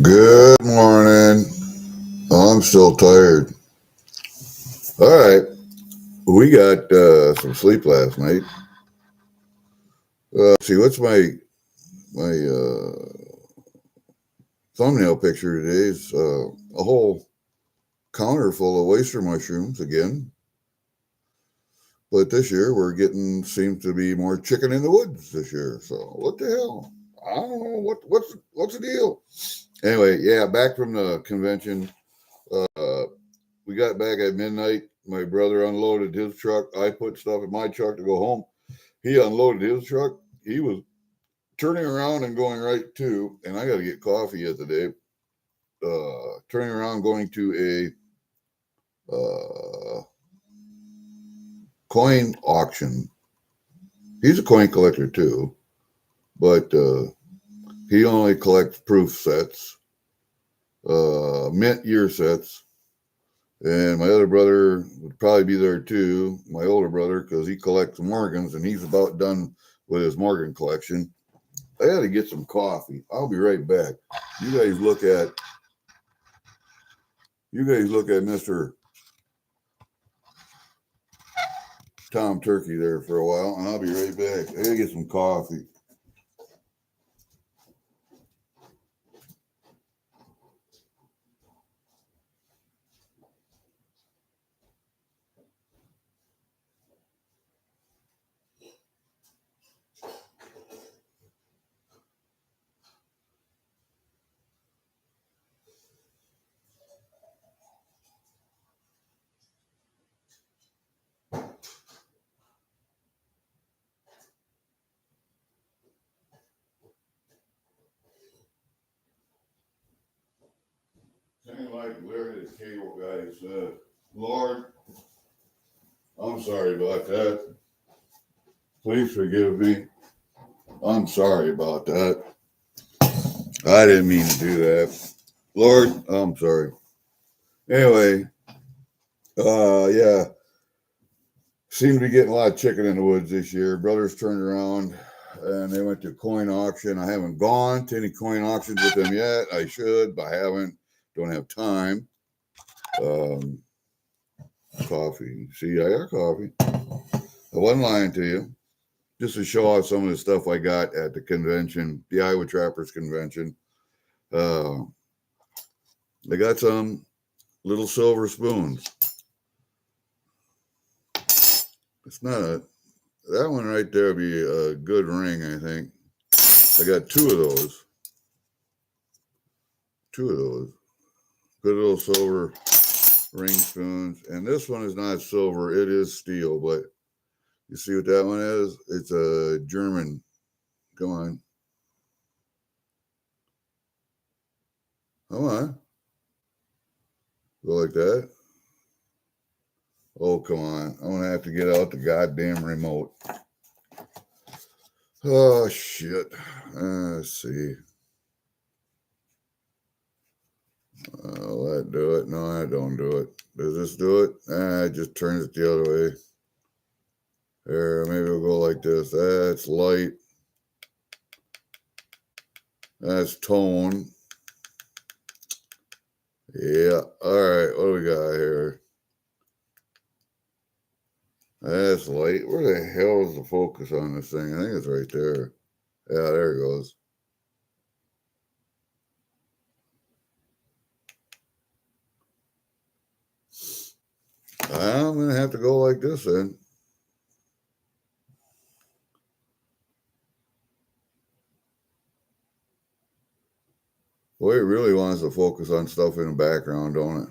Good morning. I'm still tired. All right. We got some sleep last night. See, what's my thumbnail picture today is a whole counter full of oyster mushrooms again. But this year we're getting seems to be more chicken in the woods this year. So what the hell? I don't know what's the deal. Anyway, yeah, back from the convention. Uh, we got back at midnight. My brother unloaded his truck. I put stuff in my truck to go home. He unloaded his truck. He was turning around and going right to, and I got to get coffee yet today. Turning around, going to a coin auction. He's a coin collector too, but he only collects proof sets, mint year sets. And my other brother would probably be there too, my older brother, because he collects Morgans and he's about done with his Morgan collection. I got to get some coffee. I'll be right back. You guys look at Mr. Tom Turkey there for a while, and I'll be right back. I gotta get some coffee. Kind of like Larry the Cable Guy said, Lord, I'm sorry about that. Please forgive me. I'm sorry about that. I didn't mean to do that. Lord, I'm sorry. Anyway, yeah, seem to be getting a lot of chicken in the woods this year. Brothers turned around and they went to coin auction. I haven't gone to any coin auctions with them yet. I should, but I haven't. Don't have time. Um, Coffee. See, I got coffee. I wasn't lying to you. Just to show off some of the stuff I got at the convention, the Iowa Trappers Convention. Uh, I got some little silver spoons. It's not a, that one right there would be a good ring, I think. I got two of those. Two of those. Good little silver ring spoons. And this one is not silver, it is steel, but you see what that one is? It's a German. Come on. Come on. Go like that. Oh, come on. I'm going to have to get out the goddamn remote. Oh, shit. Let's see. Will that do it? No, I don't do it. Does this do it? It just turns it the other way. There, maybe we'll go like this. That's light. That's tone. Yeah. All right. What do we got here? That's light. Where the hell is the focus on this thing? I think it's right there. Yeah, there it goes. I'm going to have to go like this then. Boy, it really wants to focus on stuff in the background, don't it?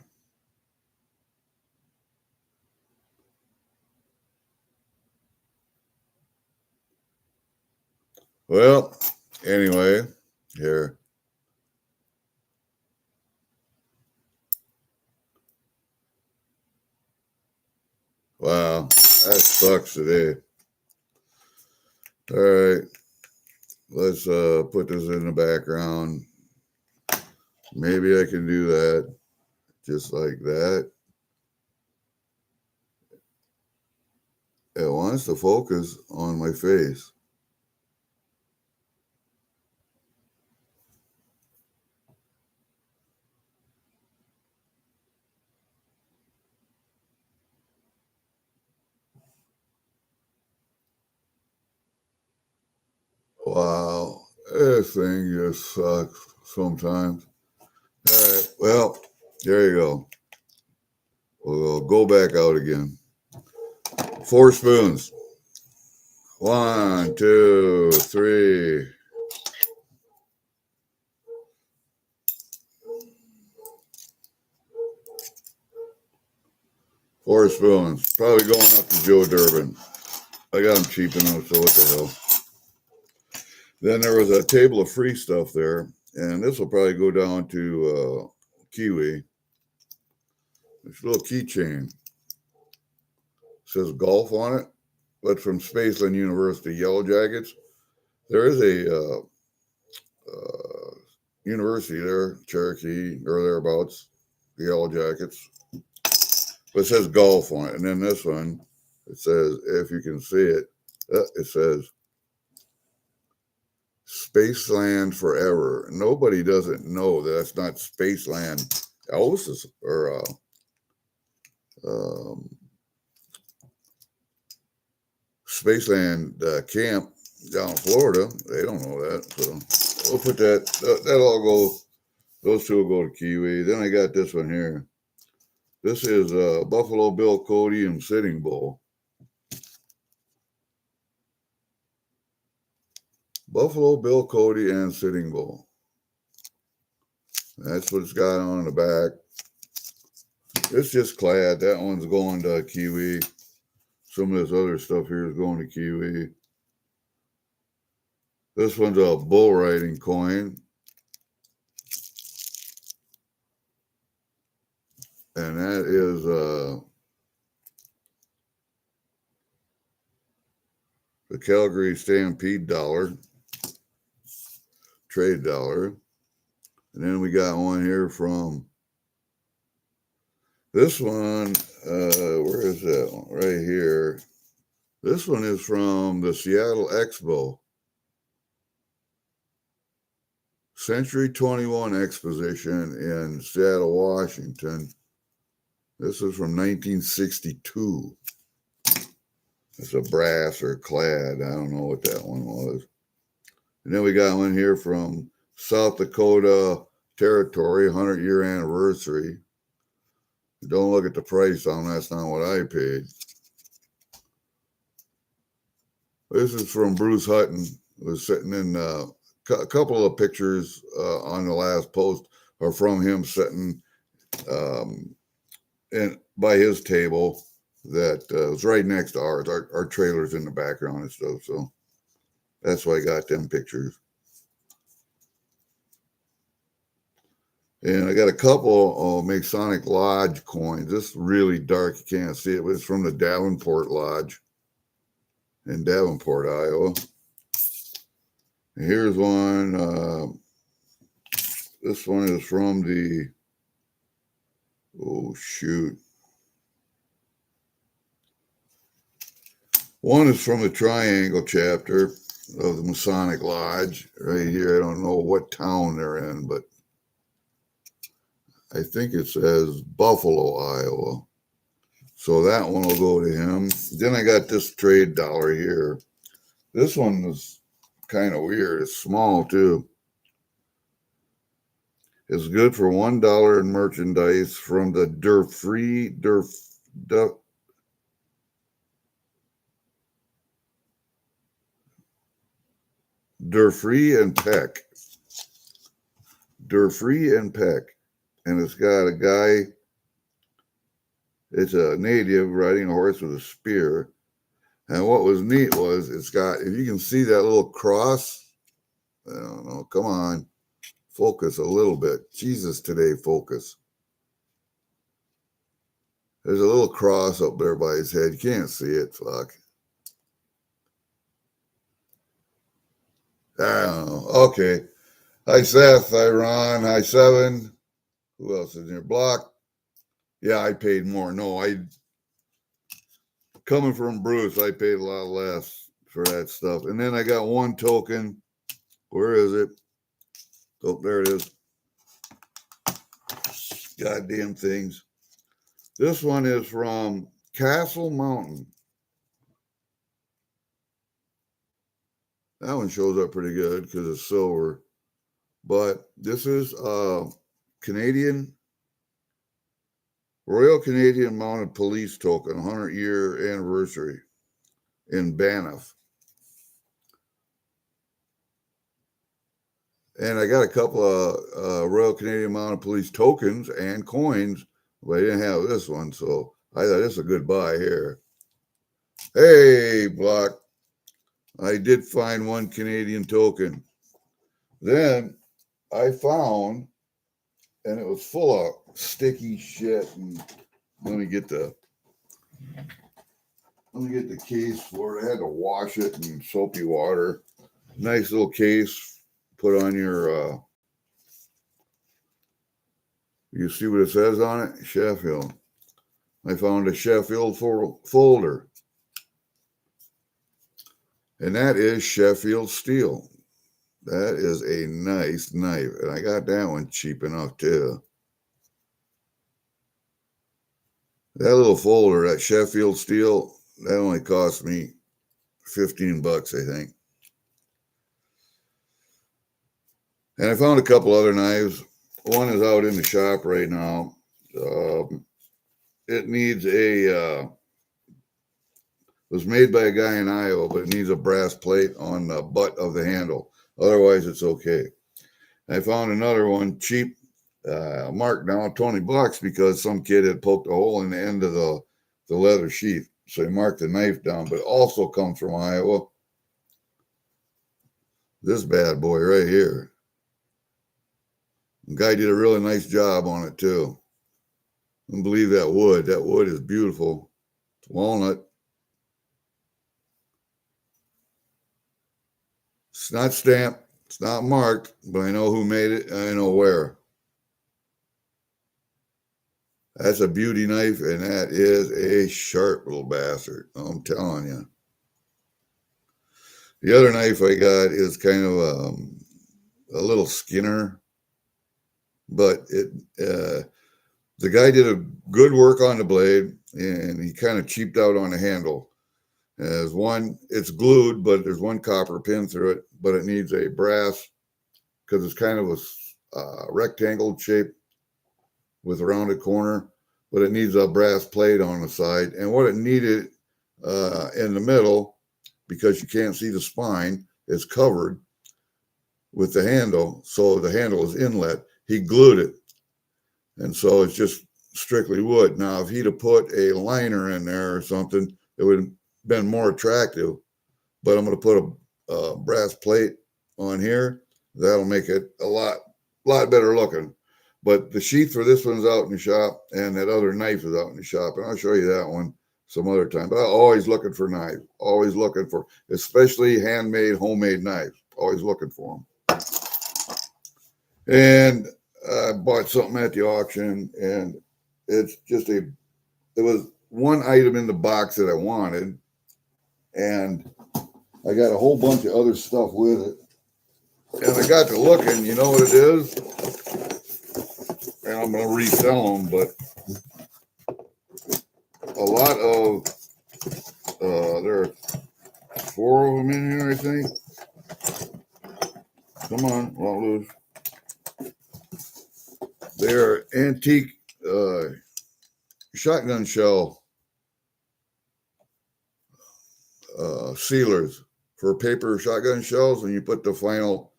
Well, anyway, here. Wow, that sucks today. All right, let's put this in the background. Maybe I can do that, just like that. It wants to focus on my face. Wow, this thing just sucks sometimes. All right, well, there you go. We'll go back out again. 4 spoons. 1, 2, 3. Four spoons. Probably going up to Joe Durbin. I got them cheap enough, so what the hell. Then there was a table of free stuff there, and this will probably go down to Kiwi. This little keychain. It says golf on it, but from Spaceland University Yellow Jackets. There is a university there, Cherokee, or thereabouts, the Yellow Jackets. But it says golf on it. And then this one, it says, if you can see it, it says Spaceland Forever. Nobody doesn't know that that's not Spaceland Elvis or Spaceland Camp down in Florida. They don't know that. So we'll put that, that'll all go, those two will go to Kiwi. Then I got this one here. This is Buffalo Bill Cody and Sitting Bull. Buffalo Bill Cody and Sitting Bull. That's what it's got on the back. It's just clad. That one's going to Kiwi. Some of this other stuff here is going to Kiwi. This one's a bull riding coin. And that is the Calgary Stampede dollar, trade dollar. And then we got one here from this one. Where is that one? Right here. This one is from the Seattle Expo. Century 21 Exposition in Seattle, Washington. This is from 1962. It's a brass or clad. I don't know what that one was. And then we got one here from South Dakota Territory, 100-year anniversary. Don't look at the price on that's not what I paid. This is from Bruce Hutton. It was sitting in a couple of pictures on the last post are from him sitting by his table that was right next to ours. Our trailer's in the background and stuff, so that's why I got them pictures. And I got a couple of Masonic Lodge coins. This is really dark. You can't see it, but it's from the Davenport Lodge in Davenport, Iowa. And here's one. This one is from the, oh, shoot. One is from the Triangle chapter of the Masonic Lodge right here. I don't know what town they're in, but I think it says Buffalo, Iowa. So that one will go to him. Then I got this trade dollar here. This one is kind of weird. It's small too. It's good for $1 in merchandise from the Durfree and Peck. Durfree and Peck. And it's got a guy, it's a native riding a horse with a spear. And what was neat was it's got, if you can see that little cross, I don't know, come on, focus a little bit. Jesus today, focus. There's a little cross up there by his head. You can't see it, fuck. I don't know. Okay. Hi, Seth. Hi, Ron. Hi, Seven. Who else is in your block? Yeah, I paid more. No, coming from Bruce, I paid a lot less for that stuff. And then I got one token. Where is it? Oh, there it is. Goddamn things. This one is from Castle Mountain. That one shows up pretty good because it's silver. But this is Canadian Royal Canadian Mounted Police token, 100-year anniversary in Banff. And I got a couple of Royal Canadian Mounted Police tokens and coins, but I didn't have this one, so I thought this is a good buy here. Hey, Block, I did find one Canadian token. Then I found, and it was full of sticky shit. And let me get the case for it. I had to wash it in soapy water. Nice little case. Put on your. You see what it says on it? Sheffield. I found a Sheffield folder. And that is Sheffield steel. That is a nice knife. And I got that one cheap enough too. That little folder, that Sheffield steel, that only cost me $15, I think. And I found a couple other knives. One is out in the shop right now. It needs a, it was made by a guy in Iowa, but it needs a brass plate on the butt of the handle. Otherwise, it's okay. I found another one cheap, marked down $20 because some kid had poked a hole in the end of the leather sheath. So he marked the knife down, but it also comes from Iowa. This bad boy right here. The guy did a really nice job on it too. I don't believe that wood. That wood is beautiful. It's walnut. It's not stamped. It's not marked, but I know who made it and I know where. That's a beauty knife, and that is a sharp little bastard. I'm telling you. The other knife I got is kind of a little skinner, but the guy did a good work on the blade, and he kind of cheaped out on the handle. There's one, it's glued, but there's one copper pin through it, but it needs a brass because it's kind of a rectangle shape with a rounded corner, but it needs a brass plate on the side. And what it needed in the middle, because you can't see the spine, is covered with the handle. So the handle is inlet. He glued it. And so it's just strictly wood. Now, if he'd have put a liner in there or something, it would have been more attractive. But I'm going to put a brass plate on here. That'll make it a lot better looking. But the sheath for this one's out in the shop, and that other knife is out in the shop. And I'll show you that one some other time. But I'm always looking for knives. Always looking for, especially handmade, homemade knives. Always looking for them. And I bought something at the auction, and it's just it was one item in the box that I wanted, and I got a whole bunch of other stuff with it. And I got to looking, you know what it is? And I'm going to resell them, but a lot of, there are 4 of them in here, I think. Come on, won't lose. They're antique shotgun shell sealers for paper shotgun shells, and you put the final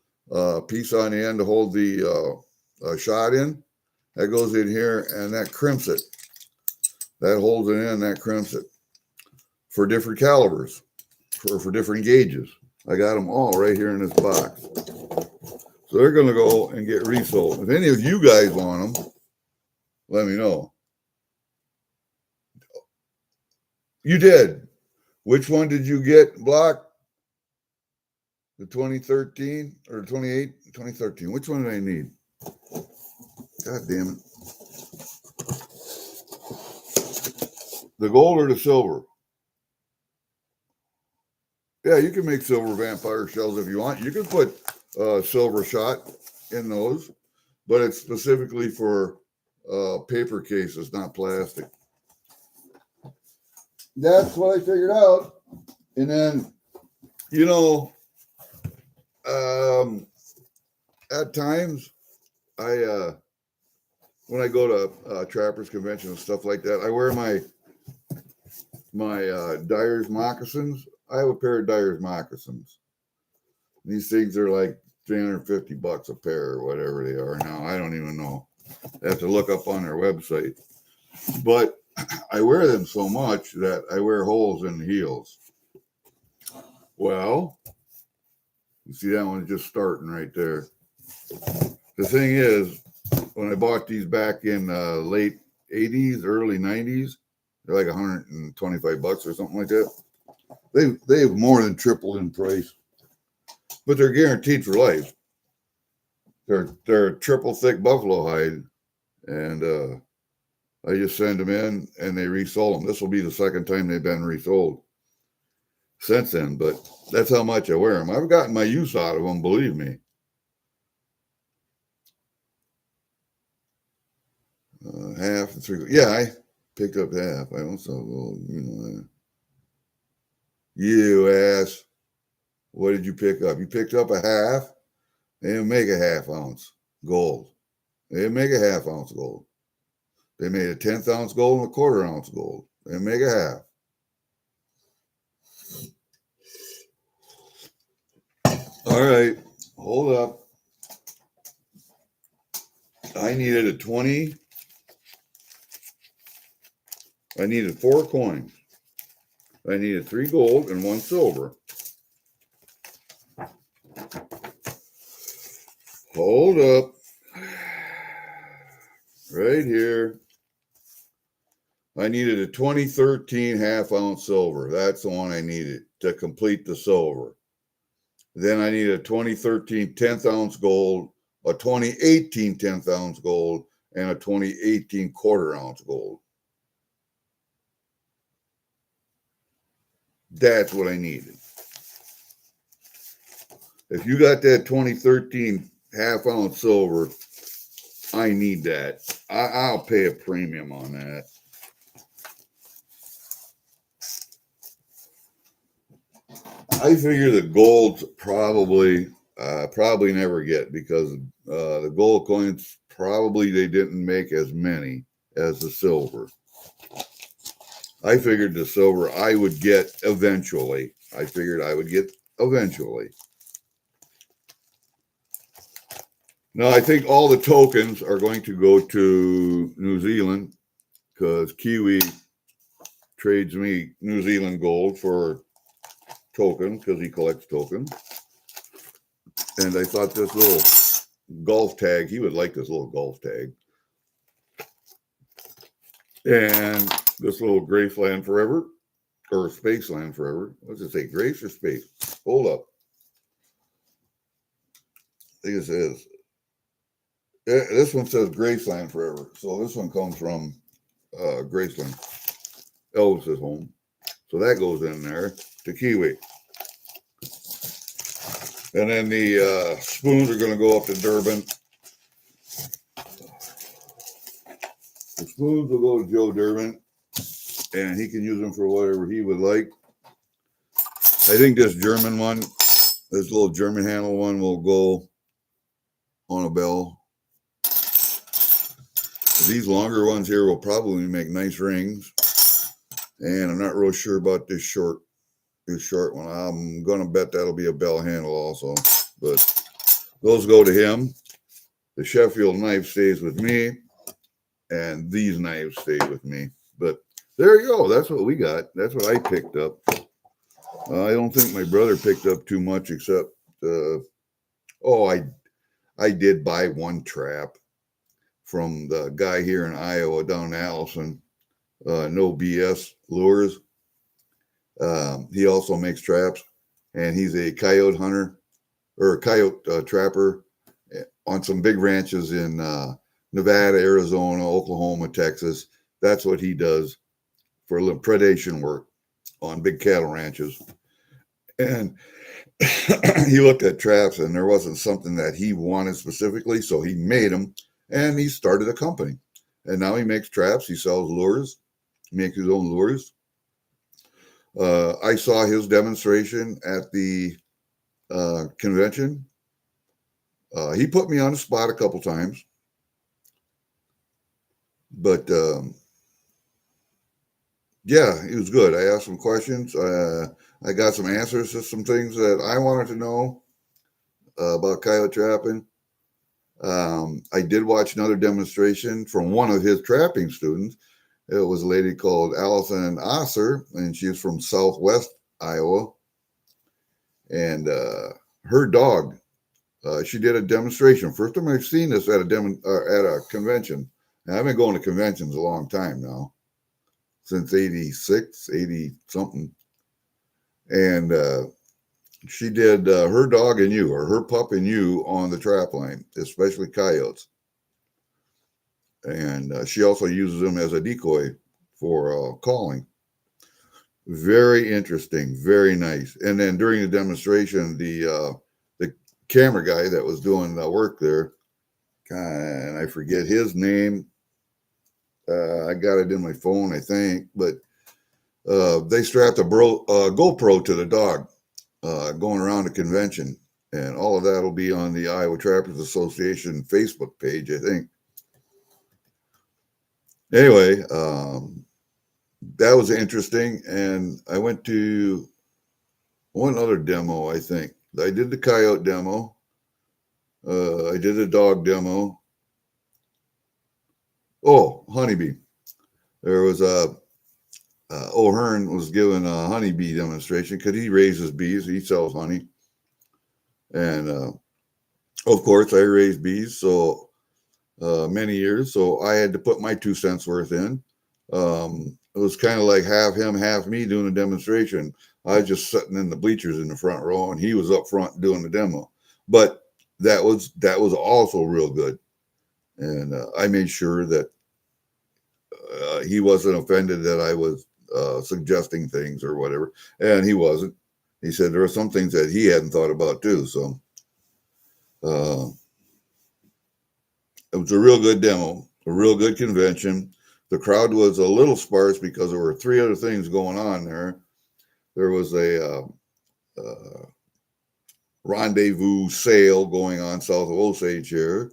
piece on the end to hold the shot in. That goes in here, and that crimps it. That holds it in, that crimps it. For different calibers, for different gauges. I got them all right here in this box. So they're going to go and get resold. If any of you guys want them, let me know. You did. Which one did you get, Block? The 2013 or 2013. Which one did I need? God damn it. The gold or the silver? Yeah, you can make silver vampire shells if you want. You can put silver shot in those, but it's specifically for paper cases, not plastic. That's what I figured out. And then, you know, At times, I when I go to trappers convention and stuff like that, I wear my Dyer's moccasins. I have a pair of Dyer's moccasins. These things are like $350 a pair or whatever they are now. I don't even know. I have to look up on their website. But I wear them so much that I wear holes in the heels. Well, you see that one just starting right there. The thing is, when I bought these back in late 80s, early 90s, they're like $125 or something like that. They've more than tripled in price, but they're guaranteed for life. They're triple thick buffalo hide, and I just send them in and they resold them. This will be the second time they've been resold since then, but that's how much I wear them. I've gotten my use out of them, believe me. Half and three. Yeah, I picked up half. I also, well, you ass. What did you pick up? You picked up a half. They didn't make a half ounce gold. They didn't make a half ounce gold. They made a 10th ounce gold and a quarter ounce gold. They didn't make a half. All right, hold up. I needed a 20. I needed 4 coins. I needed 3 gold and 1 silver. Hold up. Right here. I needed a 2013 half ounce silver. That's the one I needed to complete the silver. Then I needed a 2013 10th ounce gold, a 2018 10th ounce gold, and a 2018 quarter ounce gold. That's what I needed. If you got that 2013 half ounce silver, I need that. I'll pay a premium on that. I figure the gold's probably never get, because the gold coins probably they didn't make as many as the silver. I figured the silver I would get eventually. Now, I think all the tokens are going to go to New Zealand, because Kiwi trades me New Zealand gold for tokens, because he collects tokens. And I thought this little golf tag, he would like this little golf tag. And this little Graceland Forever, or Spaceland Forever. What's it say, Grace or Space? Hold up. I think it says, this one says Graceland Forever. So this one comes from Graceland, Elvis's home. So that goes in there to Kiwi. And then the spoons are going to go up to Durban. The spoons will go to Joe Durban, and he can use them for whatever he would like. I think this German one, this little German handle one, will go on a bell. These longer ones here will probably make nice rings. And I'm not real sure about this short one. I'm going to bet that'll be a bell handle also. But those go to him. The Sheffield knife stays with me. And these knives stay with me. But there you go. That's what we got. That's what I picked up. I don't think my brother picked up too much, except, I did buy one trap from the guy here in Iowa, down in Allison. No BS lures. He also makes traps, and he's a coyote hunter, or a coyote trapper on some big ranches in Nevada, Arizona, Oklahoma, Texas. That's what he does for predation work on big cattle ranches. And he looked at traps, and there wasn't something that he wanted specifically, so he made them, and he started a company. And now he makes traps. He sells lures. He makes his own lures. I saw his demonstration at the convention. He put me on the spot a couple times, but yeah, he was good. I asked some questions. I got some answers to some things that I wanted to know about coyote trapping. I did watch another demonstration from one of his trapping students. It was a lady called Allison Osser, and she's from Southwest Iowa. And her dog, she did a demonstration. First time I've seen this at a convention. And I've been going to conventions a long time now, since 86, 80 something. And she did her dog and you, or her pup and you, on the trap line, especially coyotes. And she also uses them as a decoy for calling. Very interesting, very nice. And then during the demonstration, the camera guy that was doing the work there, and I forget his name. I got it in my phone, I think, but they strapped a GoPro to the dog going around the convention, and all of that will be on the Iowa Trappers Association Facebook page, I think. Anyway, that was interesting, and I went to one other demo, I think. I did the coyote demo. I did a dog demo. Oh, honeybee. There was O'Hearn was giving a honeybee demonstration because he raises bees. He sells honey. And of course, I raised bees so many years. So I had to put my 2 cents worth in. It was kind of like half him, half me doing a demonstration. I was just sitting in the bleachers in the front row, and he was up front doing the demo. But that was also real good. And I made sure that he wasn't offended that I was suggesting things or whatever. And he wasn't. He said there were some things that he hadn't thought about too. So it was a real good demo, a real good convention. The crowd was a little sparse because there were 3 other things going on there. There was a rendezvous sale going on south of Osage here.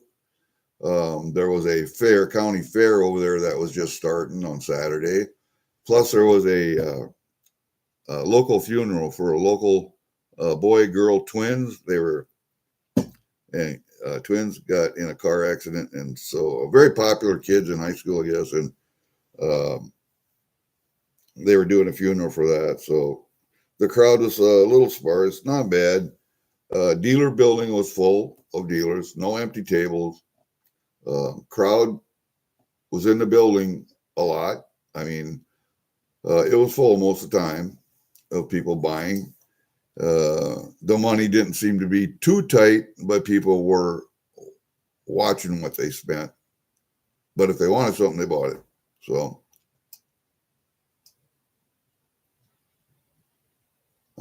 There was a county fair over there that was just starting on Saturday. Plus, there was a local funeral for a local boy-girl twins. They were twins got in a car accident, and so very popular kids in high school, I guess, and they were doing a funeral for that. So the crowd was a little sparse, not bad. Dealer building was full of dealers, no empty tables. Crowd was in the building a lot. I mean, it was full most of the time of people buying. The money didn't seem to be too tight, but people were watching what they spent. But if they wanted something, they bought it. So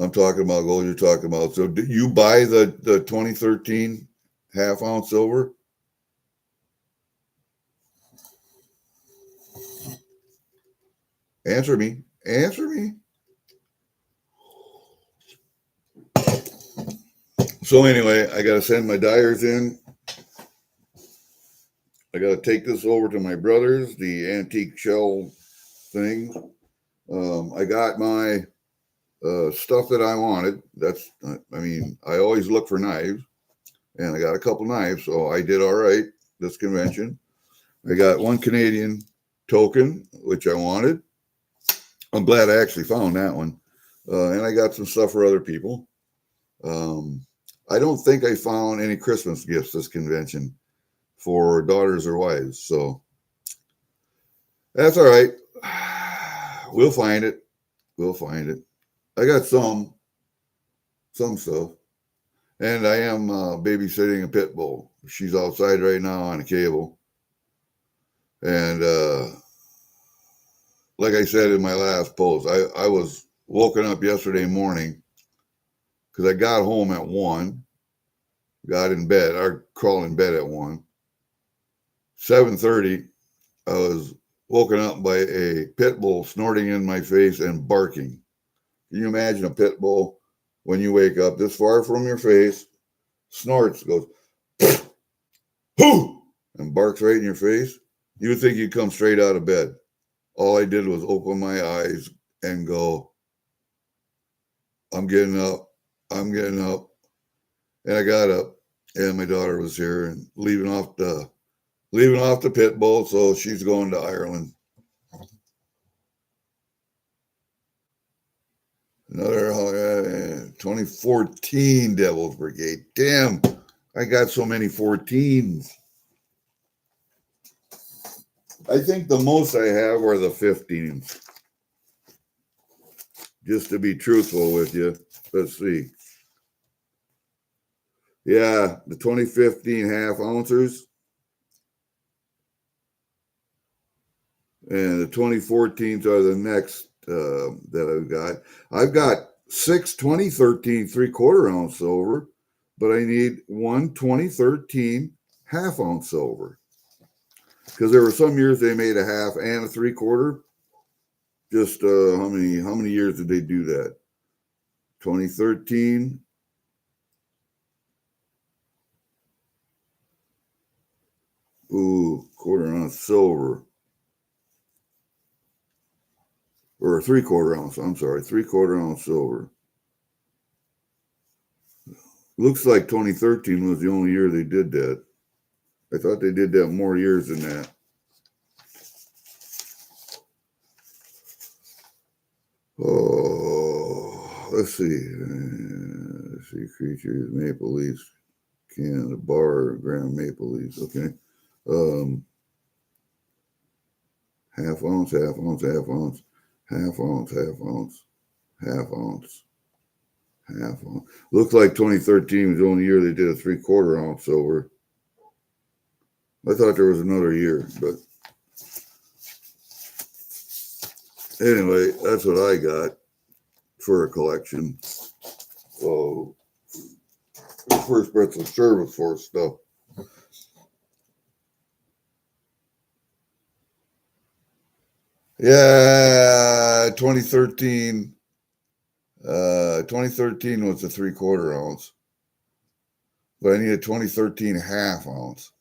I'm talking about gold. You're talking about. So did you buy the 2013 half-ounce silver? Answer me. Answer me. So anyway, I got to send my dyers in. I got to take this over to my brother's, the antique shell thing. I got my stuff that I wanted. I always look for knives, and I got a couple knives, so I did all right this convention. I got one Canadian token, which I wanted. I'm glad I actually found that one. And I got some stuff for other people. I don't think I found any Christmas gifts this convention for daughters or wives. So that's all right. We'll find it. We'll find it. I got some stuff. And I am babysitting a pit bull. She's outside right now on a cable. And like I said in my last post, I was woken up yesterday morning because I got home at 1, got in bed. I crawled in bed at 1. 7:30, I was woken up by a pit bull snorting in my face and barking. Can you imagine a pit bull when you wake up, this far from your face, snorts, goes, hoo, and barks right in your face. You would think you'd come straight out of bed. All I did was open my eyes and go, I'm getting up. I'm getting up. And I got up, and my daughter was here and leaving off the pit bull, so she's going to Ireland. Another 2014 Devil's Brigade. Damn, I got so many 14s. I think the most I have are the 15s. Just to be truthful with you. Let's see. Yeah, the 2015 half ouncers. And the 2014s are the next that I've got. I've got 6 2013 3/4 ounce silver, but I need 1 2013 half ounce silver. Because there were some years they made a half and a 3/4. Just how many years did they do that? 2013. Ooh, 1/4 ounce silver. Or 3/4 ounce, I'm sorry, 3/4 ounce silver. Looks like 2013 was the only year they did that. I thought they did that more years than that. Oh, let's see. Sea creatures, maple leaves, Canada bar, ground maple leaves. Okay. Half ounce, half ounce, half ounce, half ounce, half ounce, half ounce, half ounce. Looks like 2013 was the only year they did a 3/4 ounce silver. I thought there was another year, but anyway, that's what I got for a collection. So, first pretzel service for stuff. Yeah, 2013. 2013 was a 3/4 ounce, but I need a 2013 half ounce.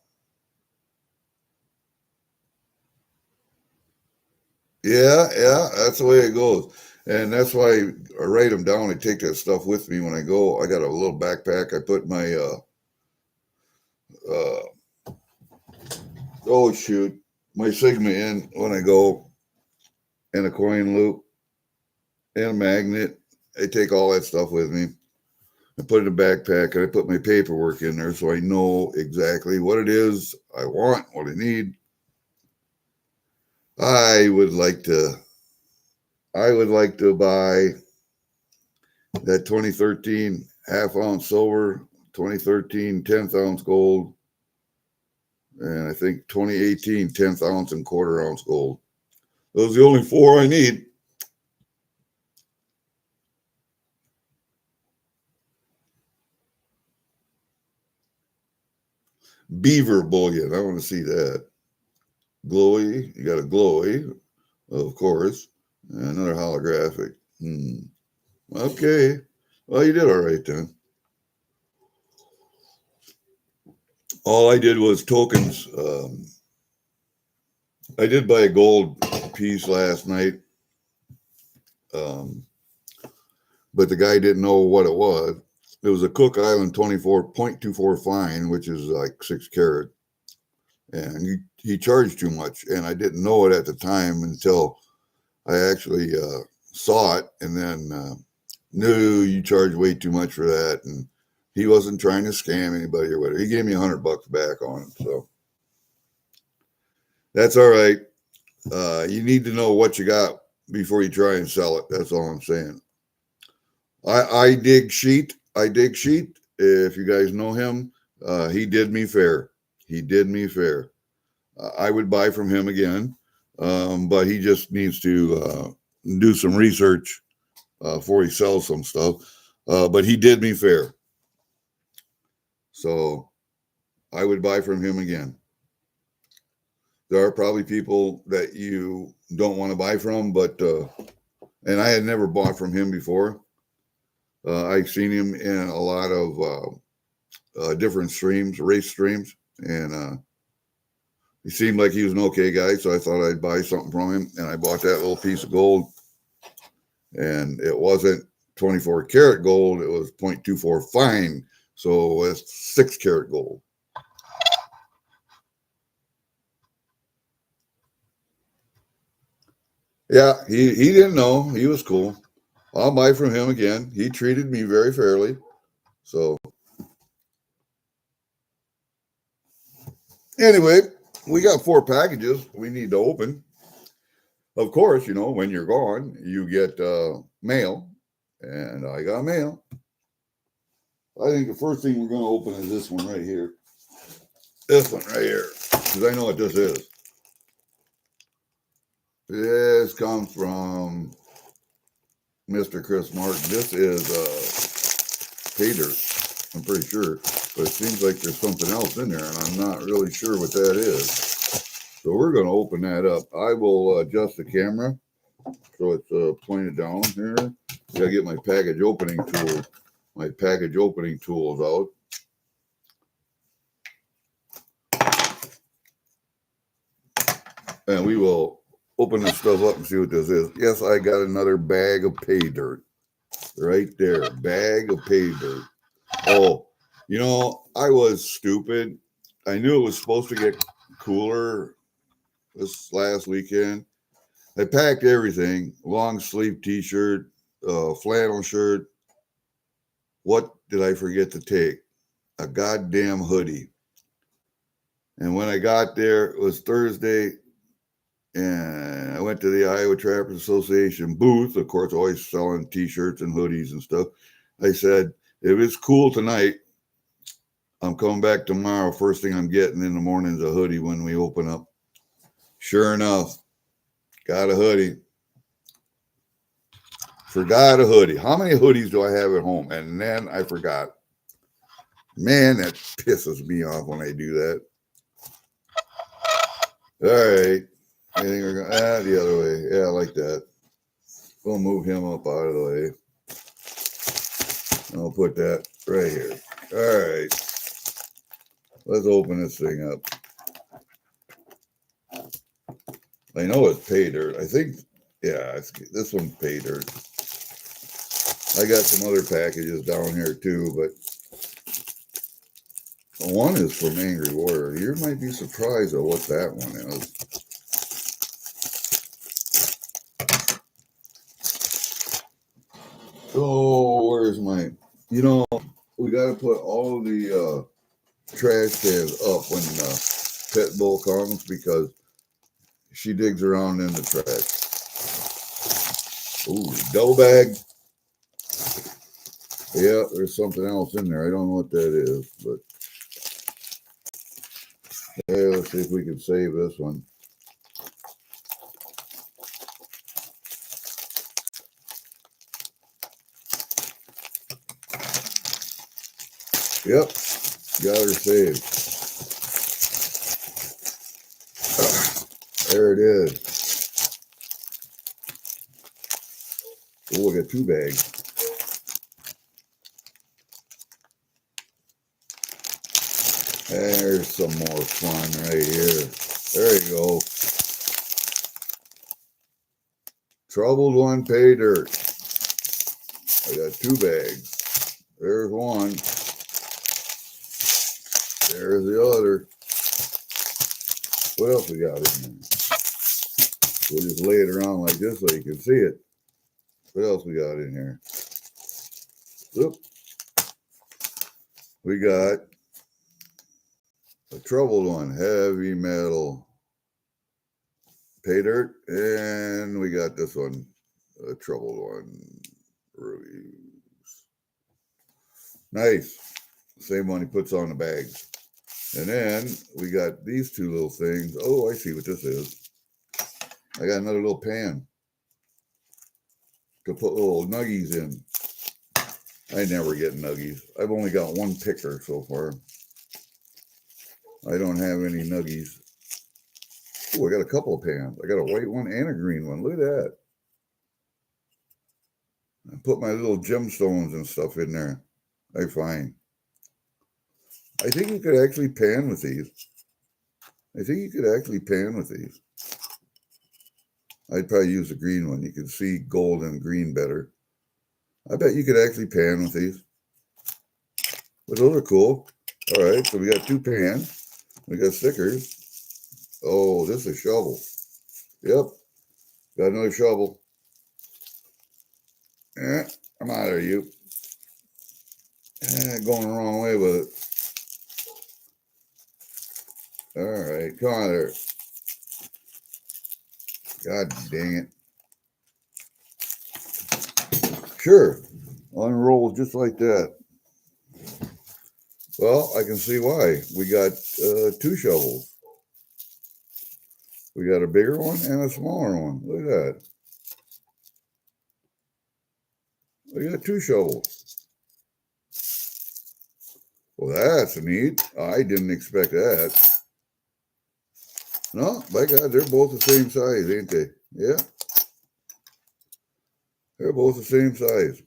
Yeah, that's the way it goes. And that's why I write them down. I take that stuff with me when I go. I got a little backpack. I put my, oh shoot, my Sigma in when I go, and a coin loop, and a magnet. I take all that stuff with me. I put it in a backpack, and I put my paperwork in there so I know exactly what it is I want, what I need. I would like to buy that 2013 half ounce silver, 2013 10th ounce gold, and I think 2018 10th ounce and 1/4 ounce gold. Those are the only 4 I need. Beaver bullion. I want to see that. Glowy. You got a glowy, of course. Another holographic. Okay. Well, you did all right then. All I did was tokens. I did buy a gold piece last night, but the guy didn't know what it was. It was a Cook Island 24.24 fine, which is like 6 carat. And he charged too much. And I didn't know it at the time until I actually saw it. And then, no, you charge way too much for that. And he wasn't trying to scam anybody or whatever. He gave me $100 back on it. So that's all right. You need to know what you got before you try and sell it. That's all I'm saying. I dig sheet. If you guys know him, he did me fair. I would buy from him again, but he just needs to do some research before he sells some stuff. But he did me fair. So I would buy from him again. There are probably people that you don't want to buy from, but and I had never bought from him before. I've seen him in a lot of different streams, race streams, and he seemed like he was an okay guy. So I thought I'd buy something from him, and I bought that little piece of gold. And it wasn't 24 karat gold; it was 0.24 fine, so it's 6 karat gold. Yeah, he didn't know. He was cool. I'll buy from him again. He treated me very fairly. So anyway, we got 4 packages we need to open. Of course, you know, when you're gone, you get mail, and I got mail. I think the first thing we're going to open is this one right here. This one right here, because I know what this is. This comes from Mr. Chris Martin. This is pay dirt, I'm pretty sure. But it seems like there's something else in there, and I'm not really sure what that is. So we're going to open that up. I will adjust the camera so it's pointed down here. Got to get my package opening tool. My package opening tools out. And we will open this stuff up and see what this is. Yes, I got another bag of pay dirt. Right there. Bag of pay dirt. Oh, you know, I was stupid. I knew it was supposed to get cooler this last weekend. I packed everything. Long sleeve t-shirt, flannel shirt. What did I forget to take? A goddamn hoodie. And when I got there, it was Thursday, and I went to the Iowa Trappers Association booth, of course, always selling t-shirts and hoodies and stuff. I said, if it's cool tonight, I'm coming back tomorrow. First thing I'm getting in the morning is a hoodie when we open up. Sure enough, got a hoodie. Forgot a hoodie. How many hoodies do I have at home? And then I forgot. Man, that pisses me off when I do that. All right. I think we're going the other way. Yeah, like that. We'll move him up out of the way. And I'll put that right here. All right. Let's open this thing up. I know it's pay dirt. I think, yeah, this one's pay dirt. I got some other packages down here too, but one is from Angry Warrior. You might be surprised at what that one is. Oh, where's my, you know, we got to put all the trash cans up when Pit Bull comes because she digs around in the trash. Ooh, double bag. Yeah, there's something else in there. I don't know what that is, but hey, let's see if we can save this one. Yep, got her saved. There it is. Oh, I got 2 bags. There's some more fun right here. There you go. Troubled one, pay dirt. I got 2 bags. There's one. There's the other. What else we got in there? We'll just lay it around like this so you can see it. What else we got in here? Oop. We got a troubled one, heavy metal, pay dirt, and we got this one, a troubled one, rubies. Nice. Same one he puts on the bags. And then we got these 2 little things. Oh, I see what this is. I got another little pan to put little nuggies in. I never get nuggies. I've only got 1 picker so far. I don't have any nuggies. Oh, I got a couple of pans. I got a white one and a green one. Look at that. I put my little gemstones and stuff in there. I find. I think you could actually pan with these. I'd probably use the green one. You can see gold and green better. I bet you could actually pan with these. But those are cool. All right, so we got 2 pans. We got stickers. Oh, this is a shovel. Yep, got another shovel. I'm out of you. Going the wrong way with it. All right, come on there. God dang it. Sure, unroll just like that. Well, I can see why. We got 2 shovels. We got a bigger one and a smaller one. Look at that. We got 2 shovels. Well, that's neat. I didn't expect that. No, by God, they're both the same size, ain't they? Yeah. They're both the same size. It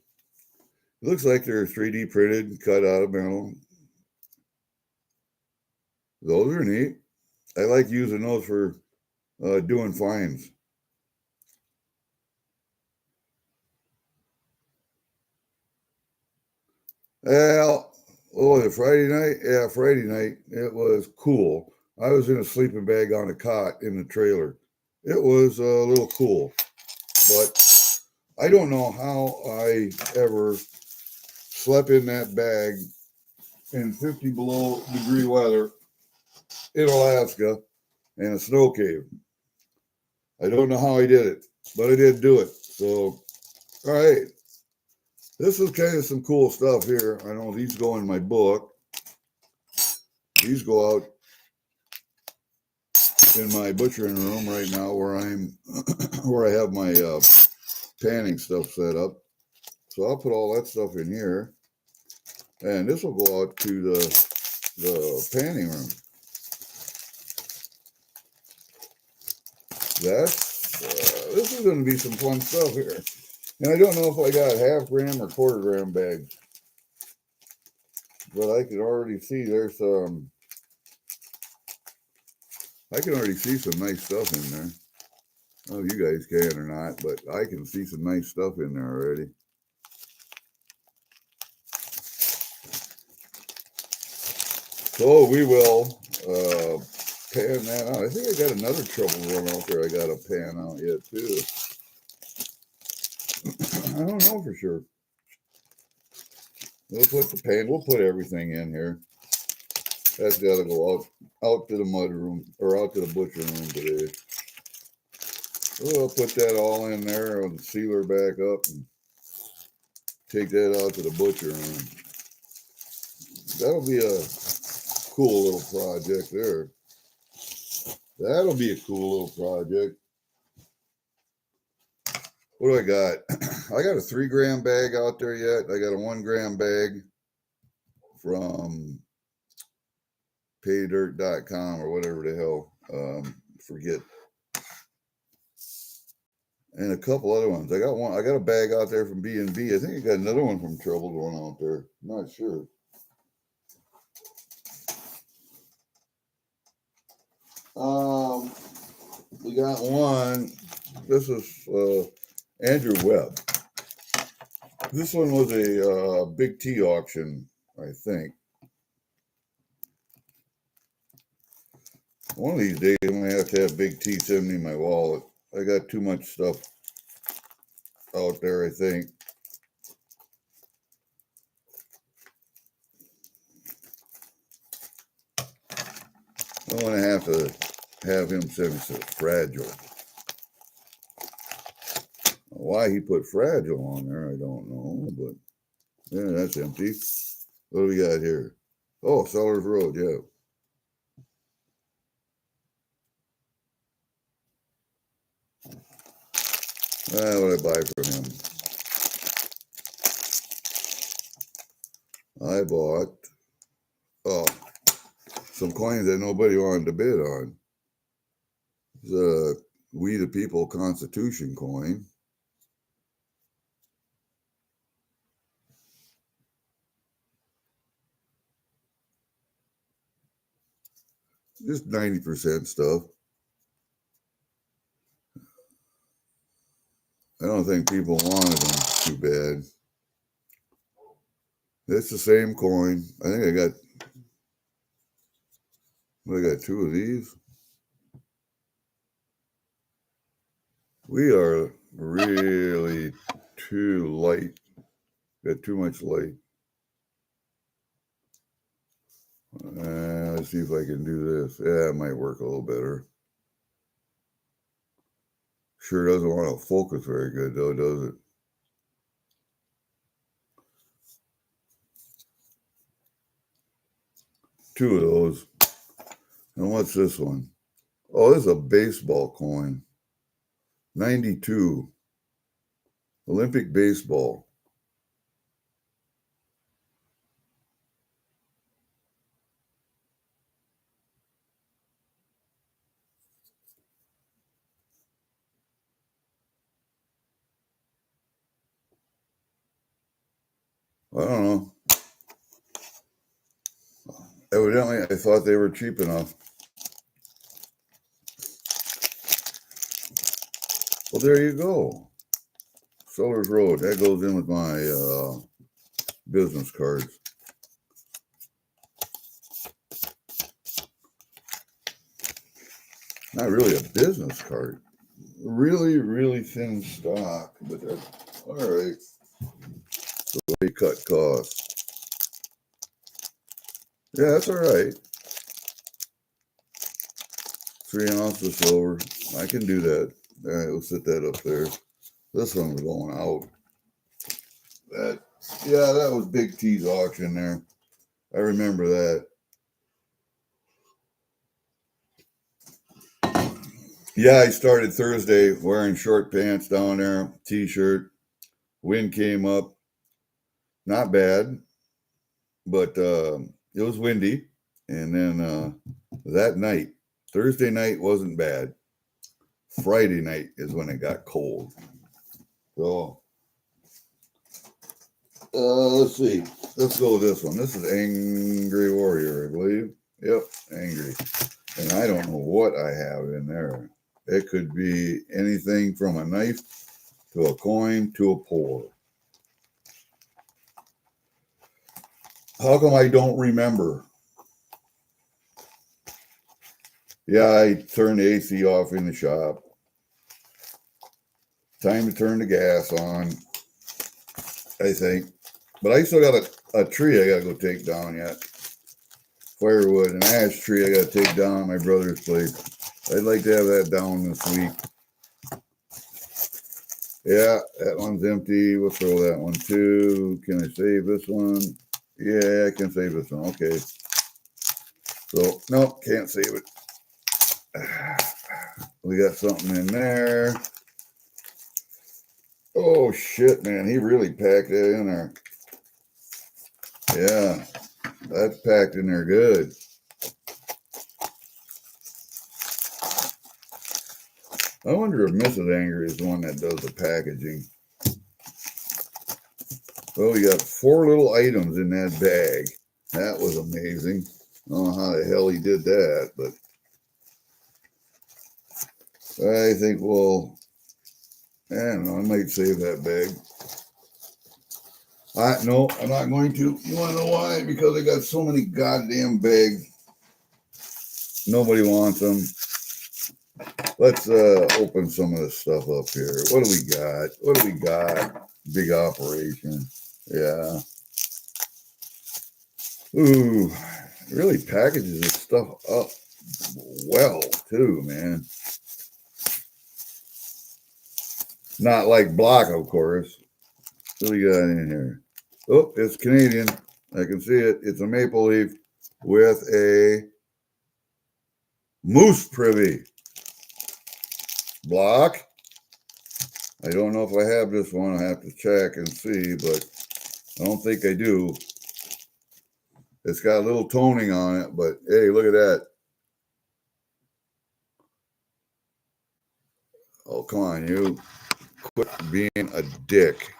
looks like they're 3D printed and cut out of metal. Those are neat. I like using those for doing finds. Well, was it Friday night? Yeah, Friday night. It was cool. I was in a sleeping bag on a cot in the trailer. It was a little cool, but I don't know how I ever slept in that bag in 50 below degree weather in Alaska in a snow cave. I don't know how I did it, but I did do it. So, all right. This is kind of some cool stuff here. I know these go in my book. These go out in my butchering room right now where where I have my panning stuff set up. So I'll put all that stuff in here. And this will go out to the panning room. This is going to be some fun stuff here. And I don't know if I got 1/2 gram or 1/4 gram bags. But I can already see there's some. I can already see some nice stuff in there. I don't know if you guys can or not, but I can see some nice stuff in there already. So we will pan that out. I think I got another trouble run out there I got to pan out yet too. I don't know for sure. We'll put everything in here. That's got to go out to the mud room or out to the butcher room today. We'll put that all in there and seal her back up and take that out to the butcher room. That'll be a cool little project there. That'll be a cool little project. What do I got? I got a 3 gram bag out there yet. I got a 1 gram bag from paydirt.com or whatever the hell. Forget. And a couple other ones. I got a bag out there from B&B. I think I got another one from Troubled One out there. I'm not sure. We got one. This is Andrew Webb. This one was a Big T auction, I think. One of these days, I'm going to have Big T send me my wallet. I got too much stuff out there, I think. I'm going to have him send me some Fragile. Why he put Fragile on there, I don't know, but yeah, that's empty. What do we got here? Oh, Sellers Road, yeah. What did I buy from him? I bought some coins that nobody wanted to bid on. The We the People Constitution coin. Just 90% stuff. I don't think people wanted them too bad. It's the same coin. I think I got two of these. We are really too light. Got too much light. Let's see if I can do this. Yeah, it might work a little better. Sure doesn't want to focus very good though, does it? Two of those. And what's this one? Oh, this is a baseball coin. 92. Olympic baseball. I don't know. Evidently, I thought they were cheap enough. Well, there you go. Sellers Road. That goes in with my business cards. Not really a business card. Really, really thin stock, but that's all right. So they cut costs. Yeah, that's all right. 3 ounces silver. I can do that. All right, we'll set that up there. This one's going out. That was Big T's auction there. I remember that. Yeah, I started Thursday wearing short pants down there, t-shirt. Wind came up. Not bad, but it was windy. And then that night, Thursday night wasn't bad. Friday night is when it got cold. So, let's see. Let's go with this one. This is Angry Warrior, I believe. Yep, Angry. And I don't know what I have in there. It could be anything from a knife to a coin to a pour. How come I don't remember? Yeah, I turned the AC off in the shop. Time to turn the gas on, I think. But I still got a tree I got to go take down yet. Firewood, an ash tree I got to take down at my brother's place. I'd like to have that down this week. Yeah, that one's empty. We'll throw that one too. Can I save this one? Yeah, I can save this one. Okay. So, no, can't save it. We got something in there. Oh, shit, man. He really packed that in there. Yeah, that's packed in there good. I wonder if Mrs. Angry is the one that does the packaging. Well, we got 4 little items in that bag. That was amazing. I don't know how the hell he did that, but I think I don't know, I might save that bag. No, I'm not going to. You want to know why? Because I got so many goddamn bags. Nobody wants them. Let's open some of this stuff up here. What do we got? Big operation. Yeah. Ooh, it really packages this stuff up well, too, man. Not like Block, of course. What do we got in here? Oh, it's Canadian. I can see it. It's a maple leaf with a moose privy. Block. I don't know if I have this one. I have to check and see, but I don't think I do. It's got a little toning on it, but hey, look at that. Oh, come on, you. Quit being a dick.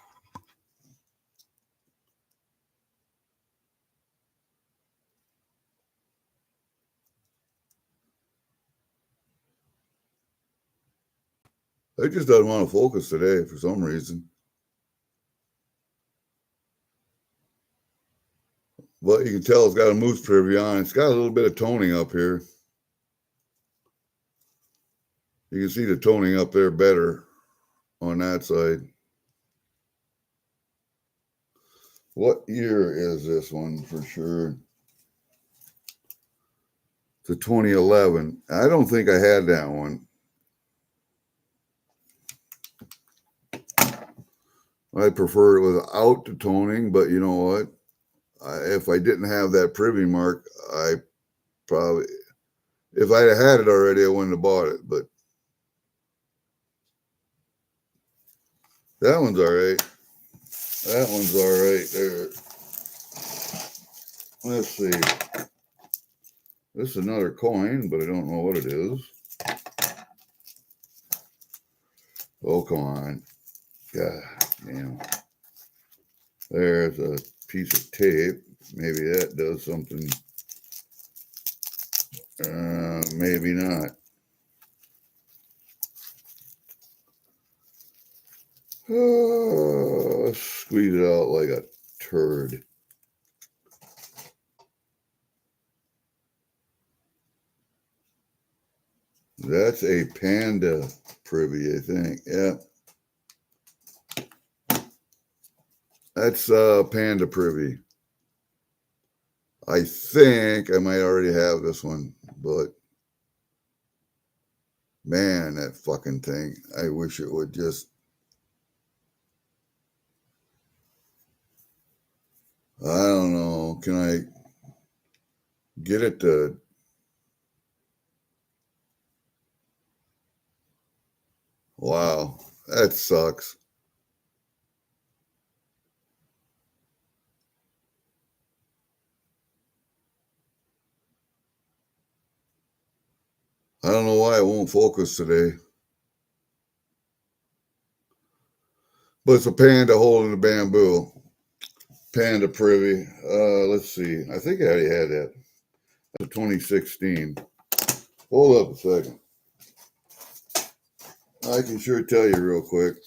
It just doesn't want to focus today for some reason. But you can tell it's got a moose privy on. It's got a little bit of toning up here. You can see the toning up there better on that side. What year is this one for sure? It's a 2011. I don't think I had that one. I prefer it without the toning, but you know what? If I didn't have that privy mark, I probably, if I'd have had it already, I wouldn't have bought it. But that one's all right. That one's all right there. Let's see. This is another coin, but I don't know what it is. Oh, come on. God damn. There's a piece of tape. Maybe that does something. Maybe not. Squeeze it out like a turd. That's a panda privy, I think. Yeah. That's panda privy. I think I might already have this one, but man, that fucking thing. I wish it would just. I don't know. Can I get it to. Wow, that sucks. I don't know why it won't focus today. But it's a panda holding the bamboo. Panda privy. Let's see. I think I already had that. That's a 2016. Hold up a second. I can sure tell you real quick.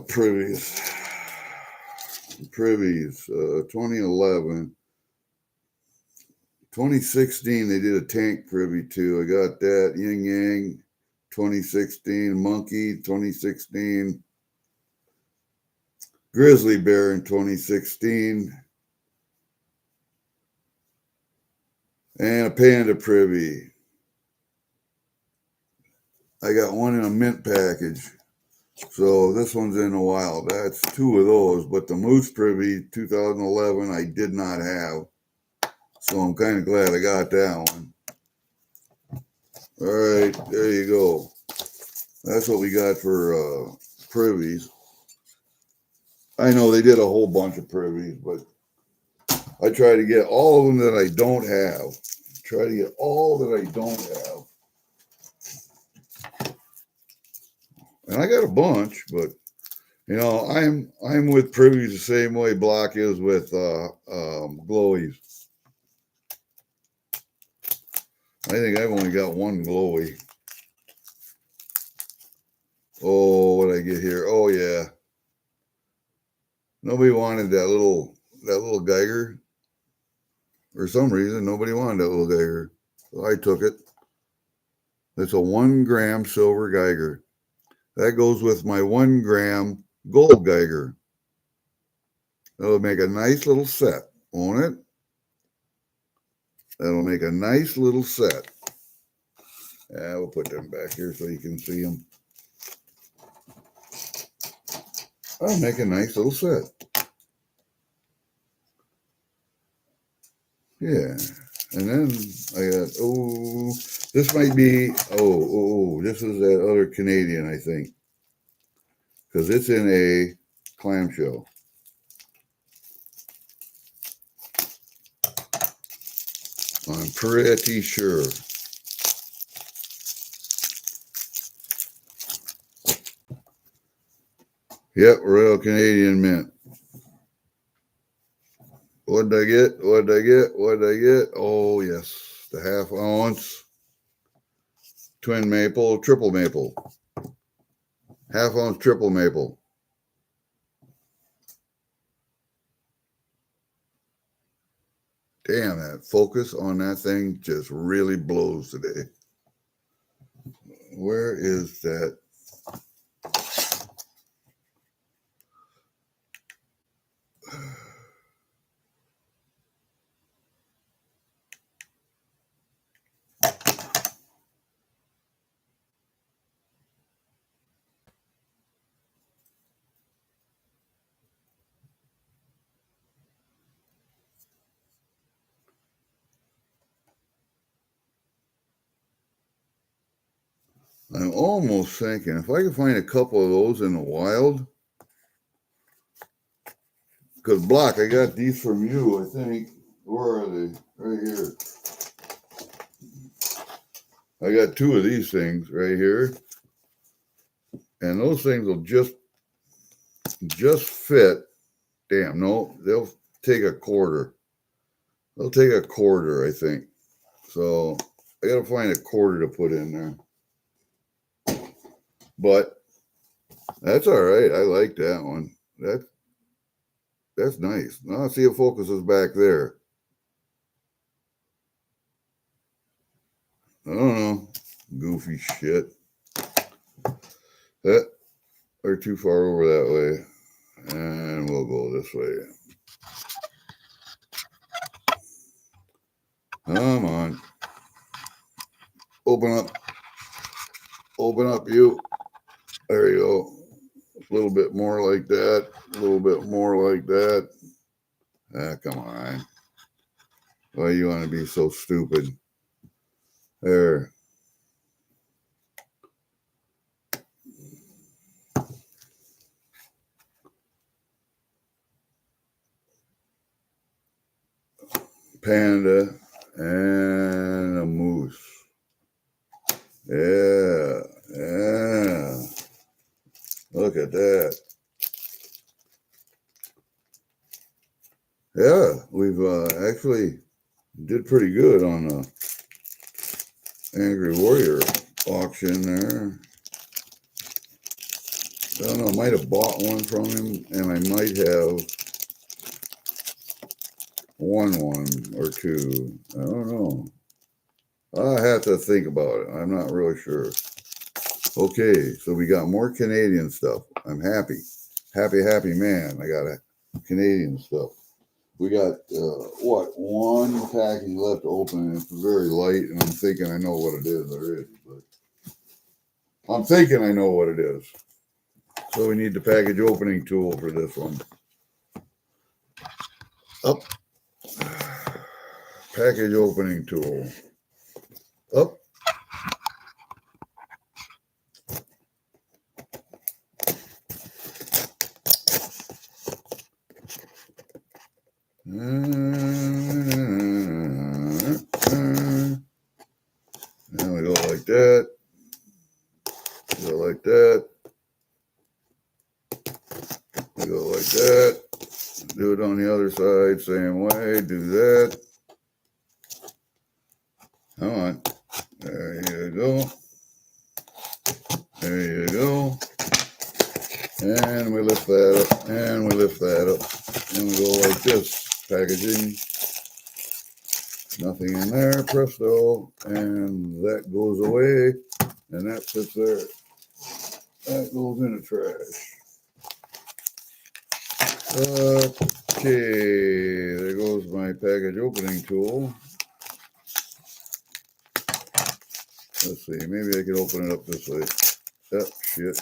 Privies. 2011. 2016, they did a tank privy too. I got that. Yin Yang, 2016. Monkey, 2016. Grizzly bear in 2016. And a panda privy. I got one in a mint package. So this one's in the wild. That's two of those. But the moose privy 2011, I did not have. So I'm kind of glad I got that one. All right, there you go. That's what we got for privies. I know they did a whole bunch of privies, but I try to get all of them that I don't have. Try to get all that I don't have. And I got a bunch, but you know, I'm with privies the same way Block is with glowies. I think I've only got one glowy. Oh, what did I get here? Oh yeah. Nobody wanted that little Geiger. For some reason, nobody wanted that little Geiger. So I took it. It's a 1 gram silver Geiger. That goes with my 1 gram gold Geiger. That'll make a nice little set, won't it? That'll make a nice little set. Yeah, we'll put them back here so you can see them. I'll make a nice little set. Yeah. And then I got, this might be, this is that other Canadian, I think. Because it's in a clamshell. I'm pretty sure. Yep, Royal Canadian Mint. What did I get? Oh, yes. The half ounce. twin maple, triple maple, half-ounce triple maple. Damn, that focus on that thing just really blows today. Where is that? I'm almost thinking if I could find a couple of those in the wild, because Block, I got these from you, I think. Where are they? Right here. I got two of these things right here. And those things will just fit. Damn, no, they'll take a quarter. They'll take a quarter, I think. So I got to find a quarter to put in there. But that's all right. I like that one. That's nice. Now let's see if focus is back there. I don't know. Goofy shit. They're too far over that way. And we'll go this way. Come on. Open up. Open up, you. There you go. A little bit more like that. A little bit more like that. Ah, come on. Why you want to be so stupid? There. Panda and a moose. Yeah. Look at that. Yeah, we've actually did pretty good on the Angry Warrior auction there. I don't know, I might have bought one from him, and I might have won one or two. I don't know. I have to think about it. I'm not really sure. Okay, so we got more Canadian stuff. I'm happy. Happy man. I got a Canadian stuff. We got, one package left open. It's very light, and I'm thinking I know what it is already. But I'm thinking I know what it is. So we need the package opening tool for this one. Up. Package opening tool. Up. And we go like that. Go like that. We go like that. Do it on the other side, same way. Do that. Come on. There you go. There you go. And we lift that up. And we lift that up. And we go like this. Packaging. Nothing in there. Presto. And that goes away. And that sits there. That goes in the trash. Okay. There goes my package opening tool. Let's see. Maybe I could open it up this way. Oh, shit.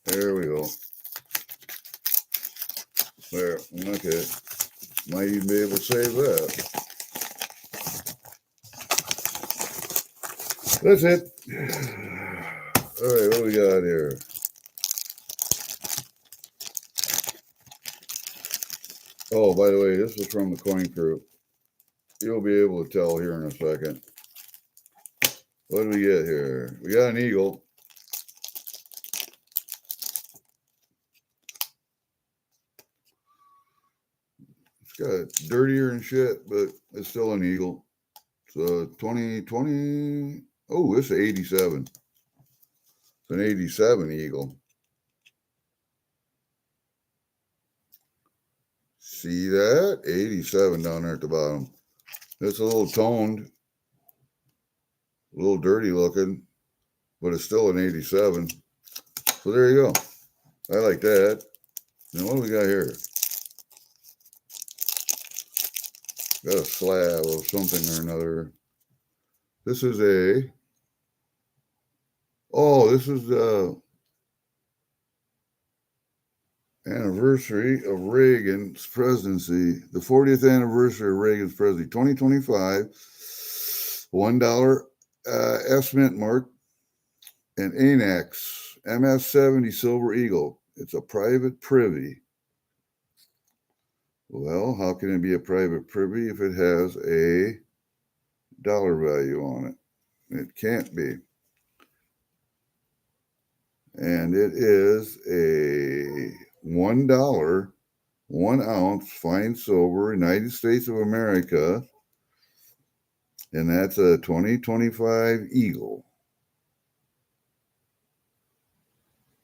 There we go. There. Okay. Might even be able to save that. That's it. All right, what do we got here? Oh, by the way, this is from the Coin Crew. You'll be able to tell here in a second. What do we get here? We got an eagle. It's got dirtier and shit, but it's still an eagle. So 2020. Oh, it's an 87. It's an 87 Eagle. See that? 87 down there at the bottom. It's a little toned, a little dirty looking, but it's still an 87. So there you go. I like that. Now what do we got here? Got a slab of something or another. This is a, oh, this is the anniversary of Reagan's presidency. The 40th anniversary of Reagan's presidency, 2025. $1 S Mint mark and ANAX MS-70 Silver Eagle. It's a private privy. Well, how can it be a private privy if it has a dollar value on it? It can't be. And it is a $1, 1 ounce fine silver, United States of America. And that's a 2025 Eagle.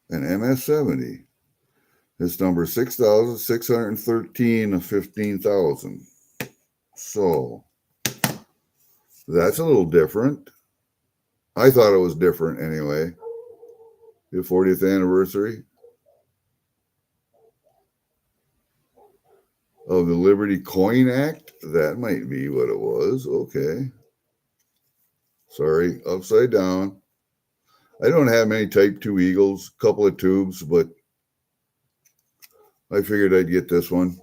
An MS-70. It's number 6,613 of 15,000. So that's a little different. I thought it was different anyway. The 40th anniversary of the Liberty Coin Act. That might be what it was. Okay. Sorry, upside down. I don't have many Type 2 Eagles, a couple of tubes, but I figured I'd get this one.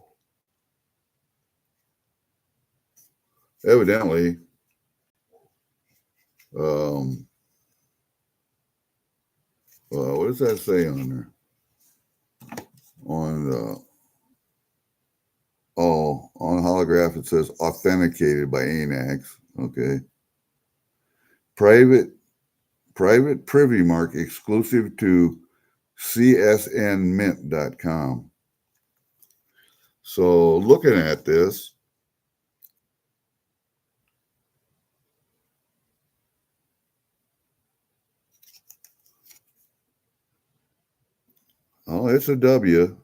Evidently, what does that say on there? On the on holograph it says authenticated by ANAX. Okay. Private privy mark exclusive to csnmint.com. So looking at this, oh, it's a W.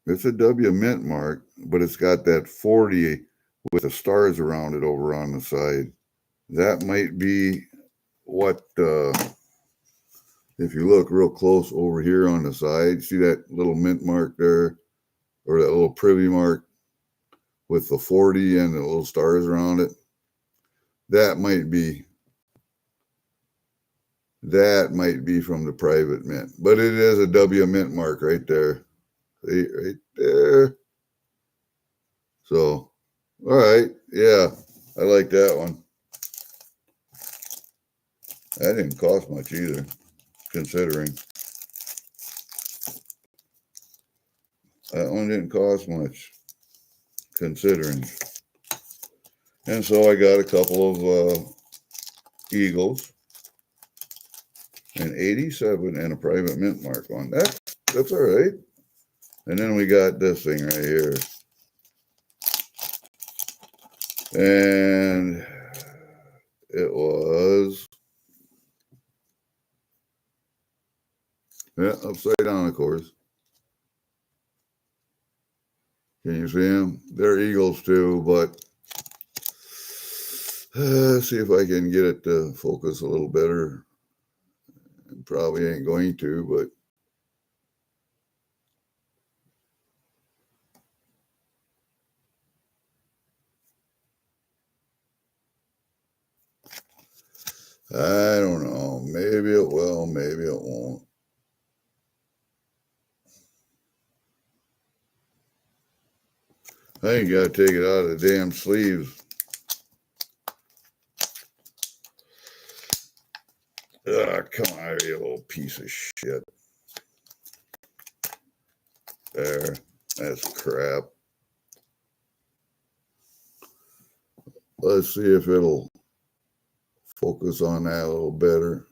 It's a W mint mark, but it's got that 40 with the stars around it over on the side. That might be what, if you look real close over here on the side, see that little mint mark there, or that little privy mark with the 40 and the little stars around it? That might be from the private mint, but it is a W mint mark right there. See, right there. So, all right. Yeah, I like that one. That didn't cost much either, considering. That one didn't cost much, considering. And so I got a couple of Eagles, an 87 and a private mint mark on that. That's all right. And then we got this thing right here. And it was, yeah, upside down, of course. Can you see them? They're Eagles too, but see if I can get it to focus a little better. Probably ain't going to, but I don't know. Maybe it will, maybe it won't. I ain't got to take it out of the damn sleeves. Come on, you little piece of shit. There, that's crap. Let's see if it'll focus on that a little better.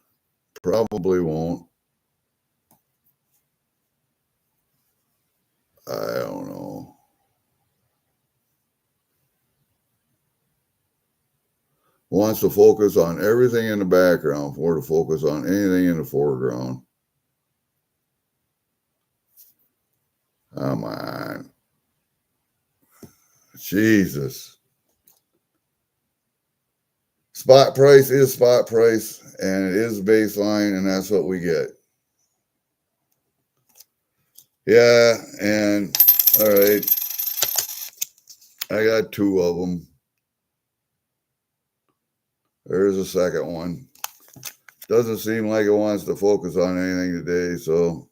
Probably won't. I don't know. wants to focus on everything in the background for to focus on anything in the foreground. Come on. Jesus. Spot price is spot price, and it is baseline, and that's what we get. Yeah, and all right. I got two of them. There's a second one. Doesn't seem like it wants to focus on anything today, so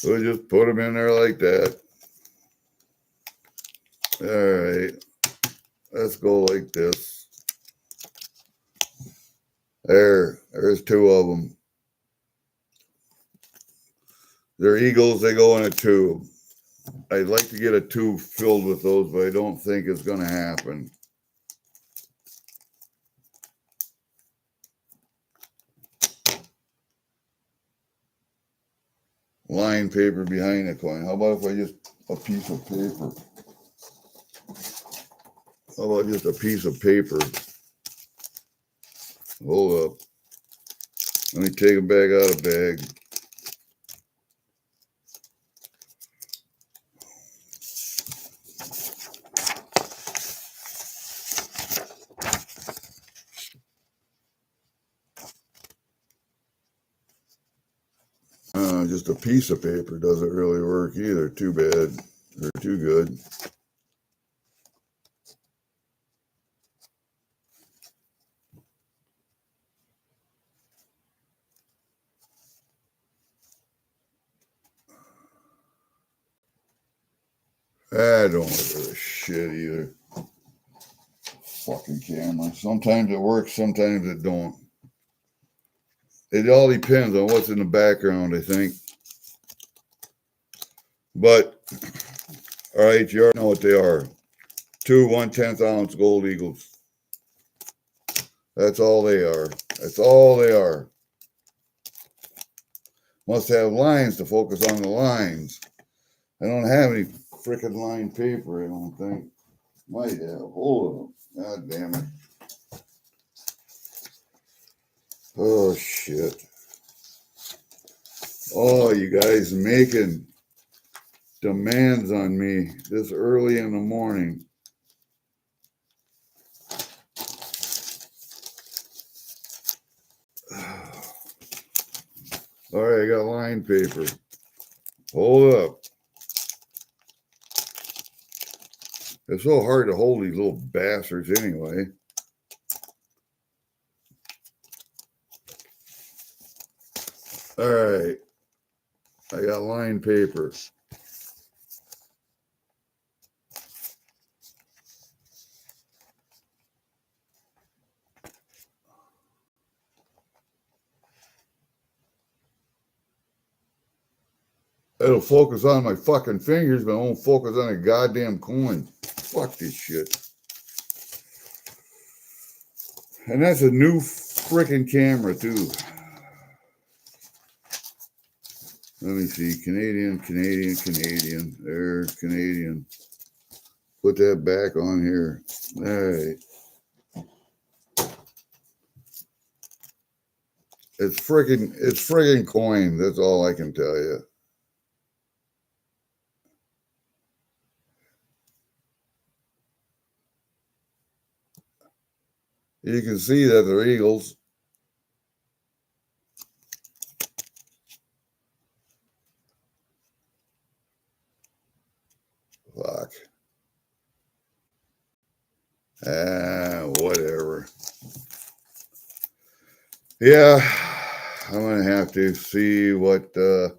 we'll just put them in there like that. All right. Let's go like this. There's two of them. They're eagles. They go in a tube. I'd like to get a tube filled with those, but I don't think it's going to happen. Line paper behind the coin. How about if I just a piece of paper? How about just a piece of paper? Hold up. Let me take a bag out of bag. Just a piece of paper doesn't really work either. Too bad. Or too good. I don't give a shit either. Fucking camera. Sometimes it works, sometimes it don't. It all depends on what's in the background, I think. But, all right, you already know what they are. Two 1/10 ounce gold eagles. That's all they are. That's all they are. Must have lines to focus on the lines. I don't have any frickin' line paper, I don't think. Might have. Hold on. God damn it. Oh, shit. Oh, you guys making demands on me this early in the morning. All right, I got line paper. Hold up. It's so hard to hold these little bastards anyway. All right. I got line paper. It'll focus on my fucking fingers, but it won't focus on a goddamn coin. Fuck this shit. And that's a new freaking camera, too. Let me see. Canadian. There's Canadian. Put that back on here. All right. It's friggin' coin. That's all I can tell you. You can see that they're eagles. Fuck. Whatever. Yeah, I'm gonna have to see what. And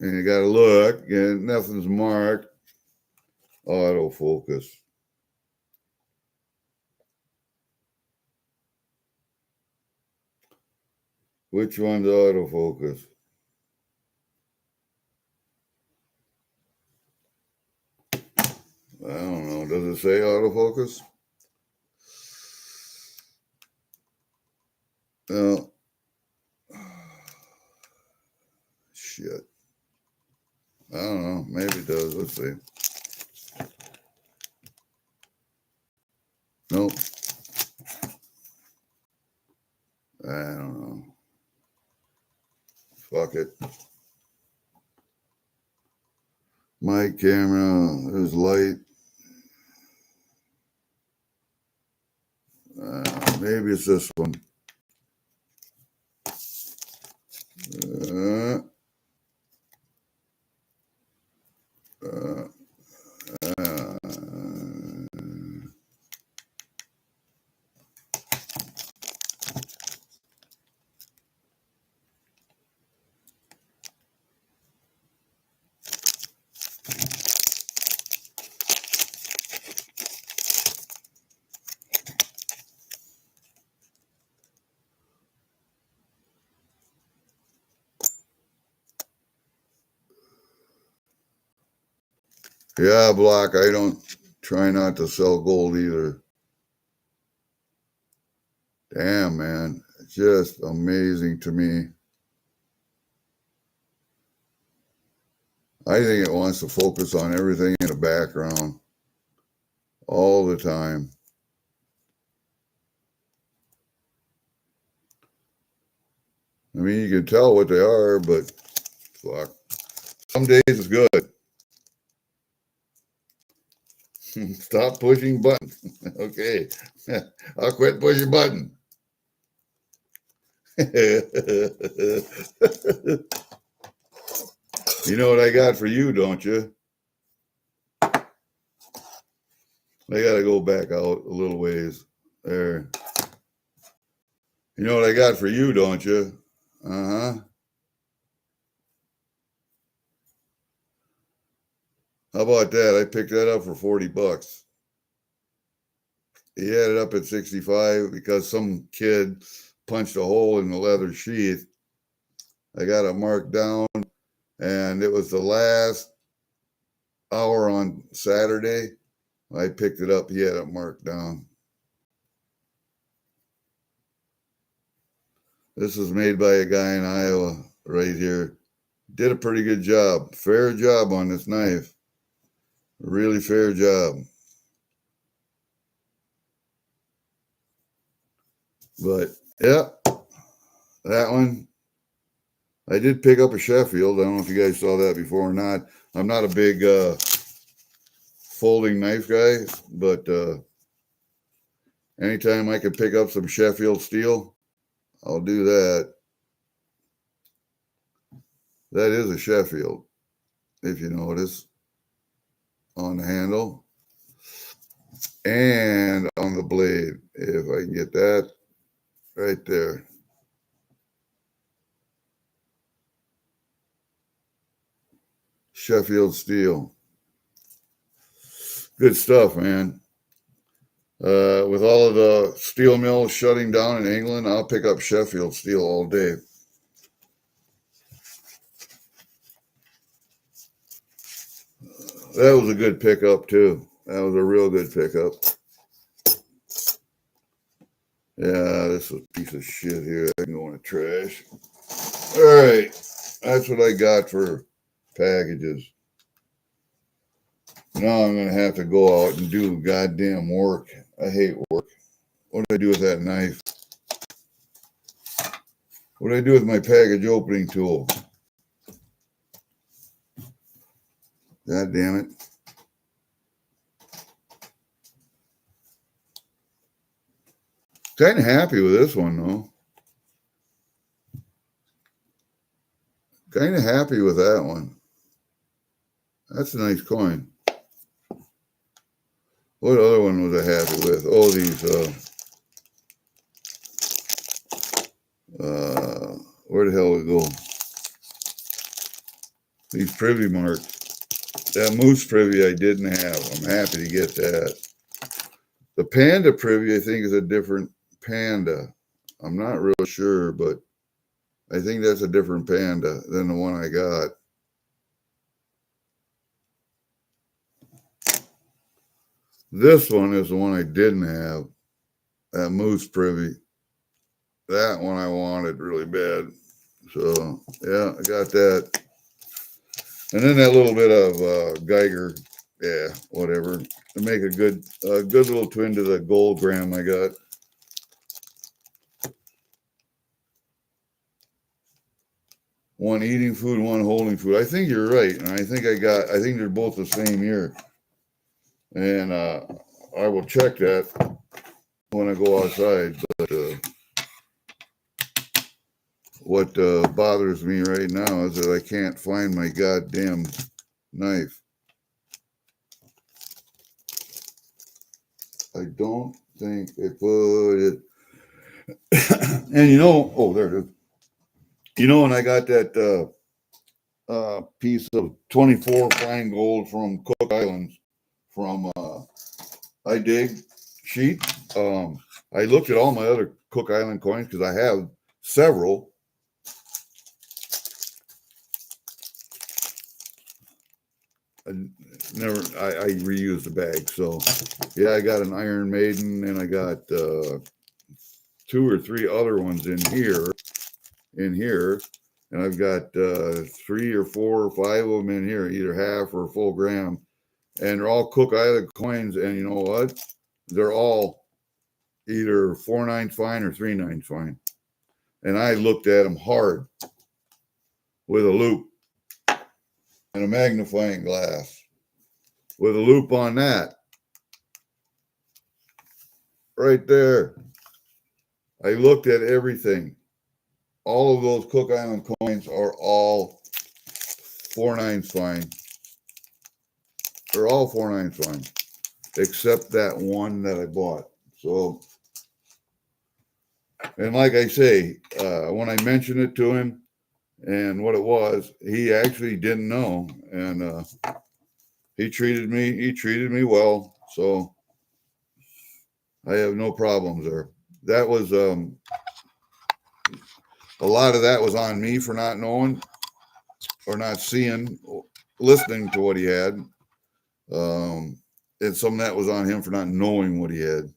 you gotta look, and nothing's marked. Autofocus. Which one's autofocus? I don't know. Does it say autofocus? No. Shit. I don't know. Maybe it does. Let's obviously. Nope. I don't know. Fuck it. My camera, there's light. Maybe it's this one. Uh, uh, uh, yeah, Block, I don't try not to sell gold either. Damn, man. It's just amazing to me. I think it wants to focus on everything in the background all the time. I mean, you can tell what they are, but fuck. Some days it's good. Stop pushing buttons. Okay. I'll quit pushing buttons. You know what I got for you, don't you? I gotta go back out a little ways. There. You know what I got for you, don't you? Uh-huh. How about that? I picked that up for 40 bucks. He had it up at 65 because some kid punched a hole in the leather sheath. I got it marked down, and it was the last hour on Saturday. I picked it up. He had it marked down. This was made by a guy in Iowa right here. Did a pretty good job. Fair job on this knife. Really fair job. But, yeah, that one. I did pick up a Sheffield. I don't know if you guys saw that before or not. I'm not a big folding knife guy, but anytime I can pick up some Sheffield steel, I'll do that. That is a Sheffield, if you notice, on the handle and on the blade, if I can get that right there. Sheffield steel. Good stuff, man. With all of the steel mills shutting down in England, I'll pick up Sheffield steel all day. That was a good pickup, too. That was a real good pickup. Yeah, this is a piece of shit here. I can go in the trash. All right. That's what I got for packages. Now I'm going to have to go out and do goddamn work. I hate work. What do I do with that knife? What do I do with my package opening tool? God damn it. Kind of happy with this one, though. Kind of happy with that one. That's a nice coin. What other one was I happy with? Oh, these, where the hell did it go? These privy marks. That moose privy I didn't have. I'm happy to get that. The panda privy, I think, is a different panda. I'm not real sure, but I think that's a different panda than the one I got. This one is the one I didn't have. That moose privy. That one I wanted really bad. So, yeah, I got that. And then that little bit of Geiger, yeah, whatever, to make a good little twin to the gold gram I got. One eating food, one holding food. I think you're right, and I think they're both the same year. And I will check that when I go outside. But what bothers me right now is that I can't find my goddamn knife. I don't think I put it. And oh, there it is. When I got that piece of 24 fine gold from Cook Islands from I Dig sheet. I looked at all my other Cook Island coins because I have several. I reused the bag. So yeah, I got an Iron Maiden and I got 2 or 3 other ones in here. And I've got 3 or 4 or 5 of them in here, either half or full gram. And they're all Cook Island coins. And you know what? They're all either 4/9 fine or 3/9 fine. And I looked at them hard with a loop and a magnifying glass with a loop on that. Right there. I looked at everything. All of those Cook Island coins are all 4/9 fine. They're all 4/9 fine, except that one that I bought. So, and like I say, when I mentioned it to him and what it was, he actually didn't know, and he treated me well. So I have no problems there. That was a lot of that was on me for not knowing or not seeing, listening to what he had. And some of that was on him for not knowing what he had.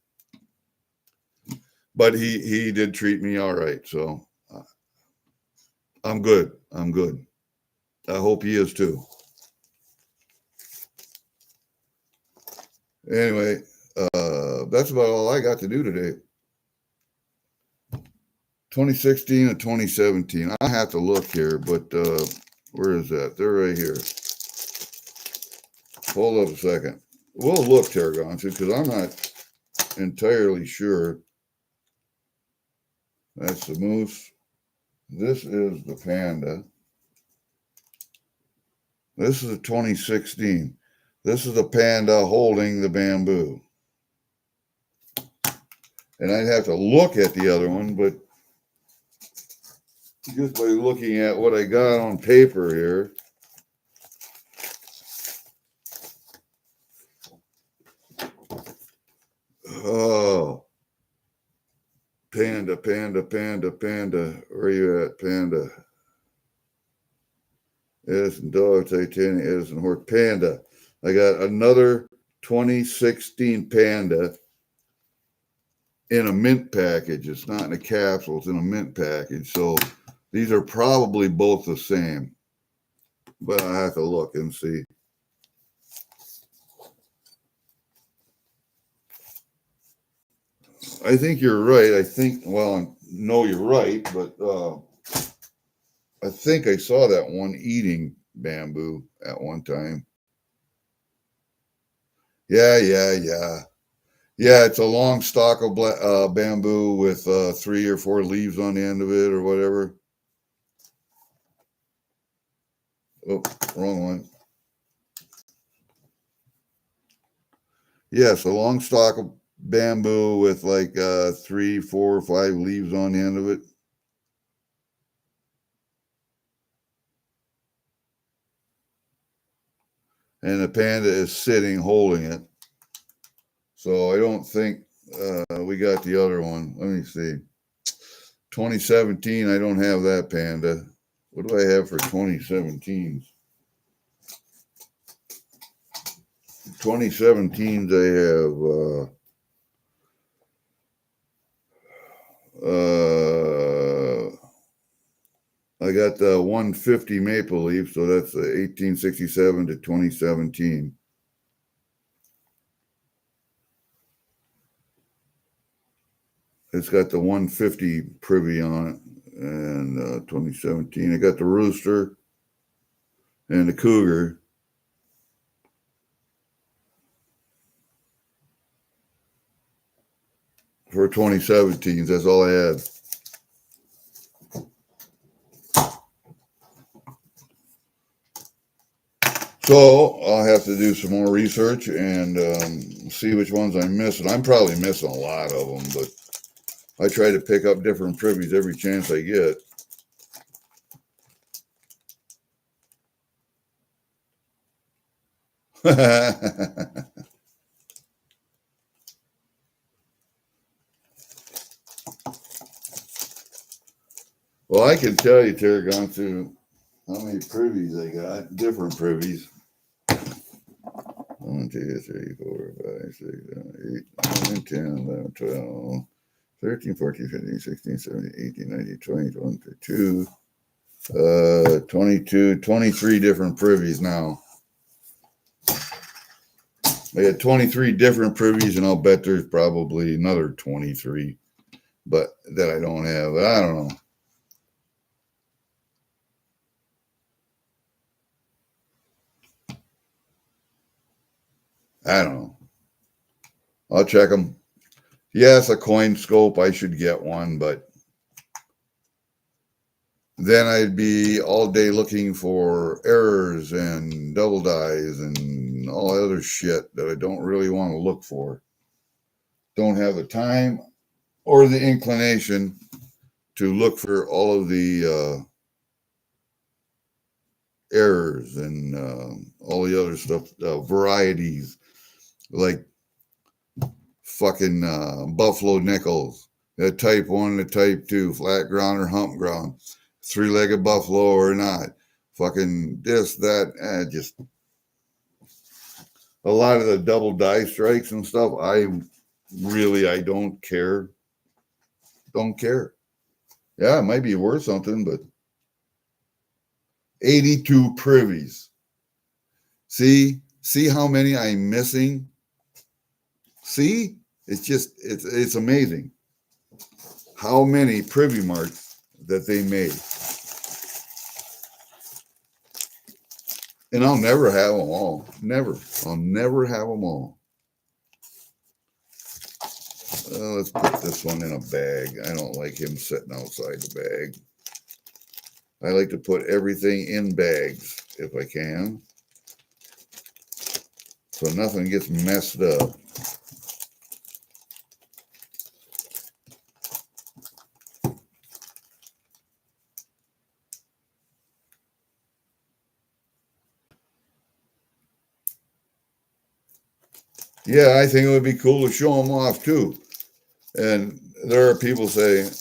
But he did treat me all right. So I'm good. I hope he is too. Anyway, that's about all I got to do today. 2016 and 2017. I have to look here, but where is that? They're right here. Hold up a second. We'll look, Tarragon, because I'm not entirely sure. That's the moose. This is the panda. This is a 2016. This is the panda holding the bamboo. And I'd have to look at the other one, but just by looking at what I got on paper here, oh, panda. Where are you at, panda? Edison dog, Titanium, Edison horse, panda. I got another 2016 panda in a mint package. It's not in a capsule, it's in a mint package. So these are probably both the same, but I have to look and see. I think you're right. No, you're right, but I think I saw that one eating bamboo at one time. Yeah. Yeah, it's a long stalk of bamboo with 3 or 4 leaves on the end of it or whatever. Oh, wrong one. Yes, a long stalk of bamboo with like 3, 4, or 5 leaves on the end of it. And the panda is sitting holding it. So I don't think we got the other one. Let me see. 2017, I don't have that panda. What do I have for 2017s? 2017s, I I got the 150 Maple Leaf, so that's 1867 to 2017. It's got the 150 privy on it, and 2017. I got the Rooster and the Cougar. For 2017, that's all I had. So I'll have to do some more research and see which ones I'm missing. I'm probably missing a lot of them, but I try to pick up different privies every chance I get. Well, I can tell you, Terry, gone through how many privies I got, different privies. 1, 2, 3, 4, 5, 6, 7, 8, 9, 10, 11, 12, 13, 14, 15, 16, 17, 18, 19, 20, 21, 22, 22, 23 different privies now. I got 23 different privies, and I'll bet there's probably another 23, but that I don't have. I don't know. I don't know. I'll check them. Yes, a coin scope. I should get one, but then I'd be all day looking for errors and double dies and all other shit that I don't really want to look for. Don't have the time or the inclination to look for all of the errors and all the other stuff, varieties like fucking buffalo nickels, the type 1, the type 2, flat ground or hump ground, 3-legged buffalo or not, fucking this, that, just a lot of the double die strikes and stuff. I don't care. Don't care. Yeah, it might be worth something, but 82 privies. See how many I'm missing? See? It's amazing how many privy marks that they made. And I'll never have them all. Never. I'll never have them all. Let's put this one in a bag. I don't like him sitting outside the bag. I like to put everything in bags if I can, so nothing gets messed up. Yeah, I think it would be cool to show them off too. And there are people saying,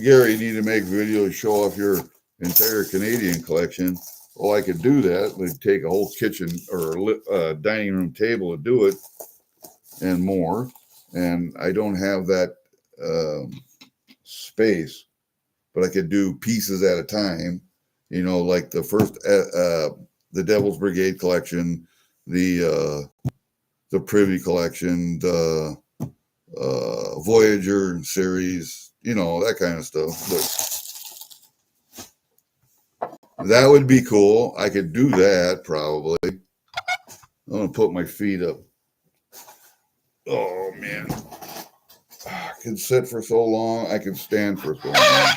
Gary, you need to make videos to show off your entire Canadian collection. Well, I could do that. We'd take a whole kitchen or dining room table to do it and more. And I don't have that space, but I could do pieces at a time. You know, like the first, the Devil's Brigade collection, the Privy collection, the Voyager series, you know, that kind of stuff. But that would be cool. I could do that probably. I'm gonna put my feet up. Oh man, I can sit for so long. I can stand for so long.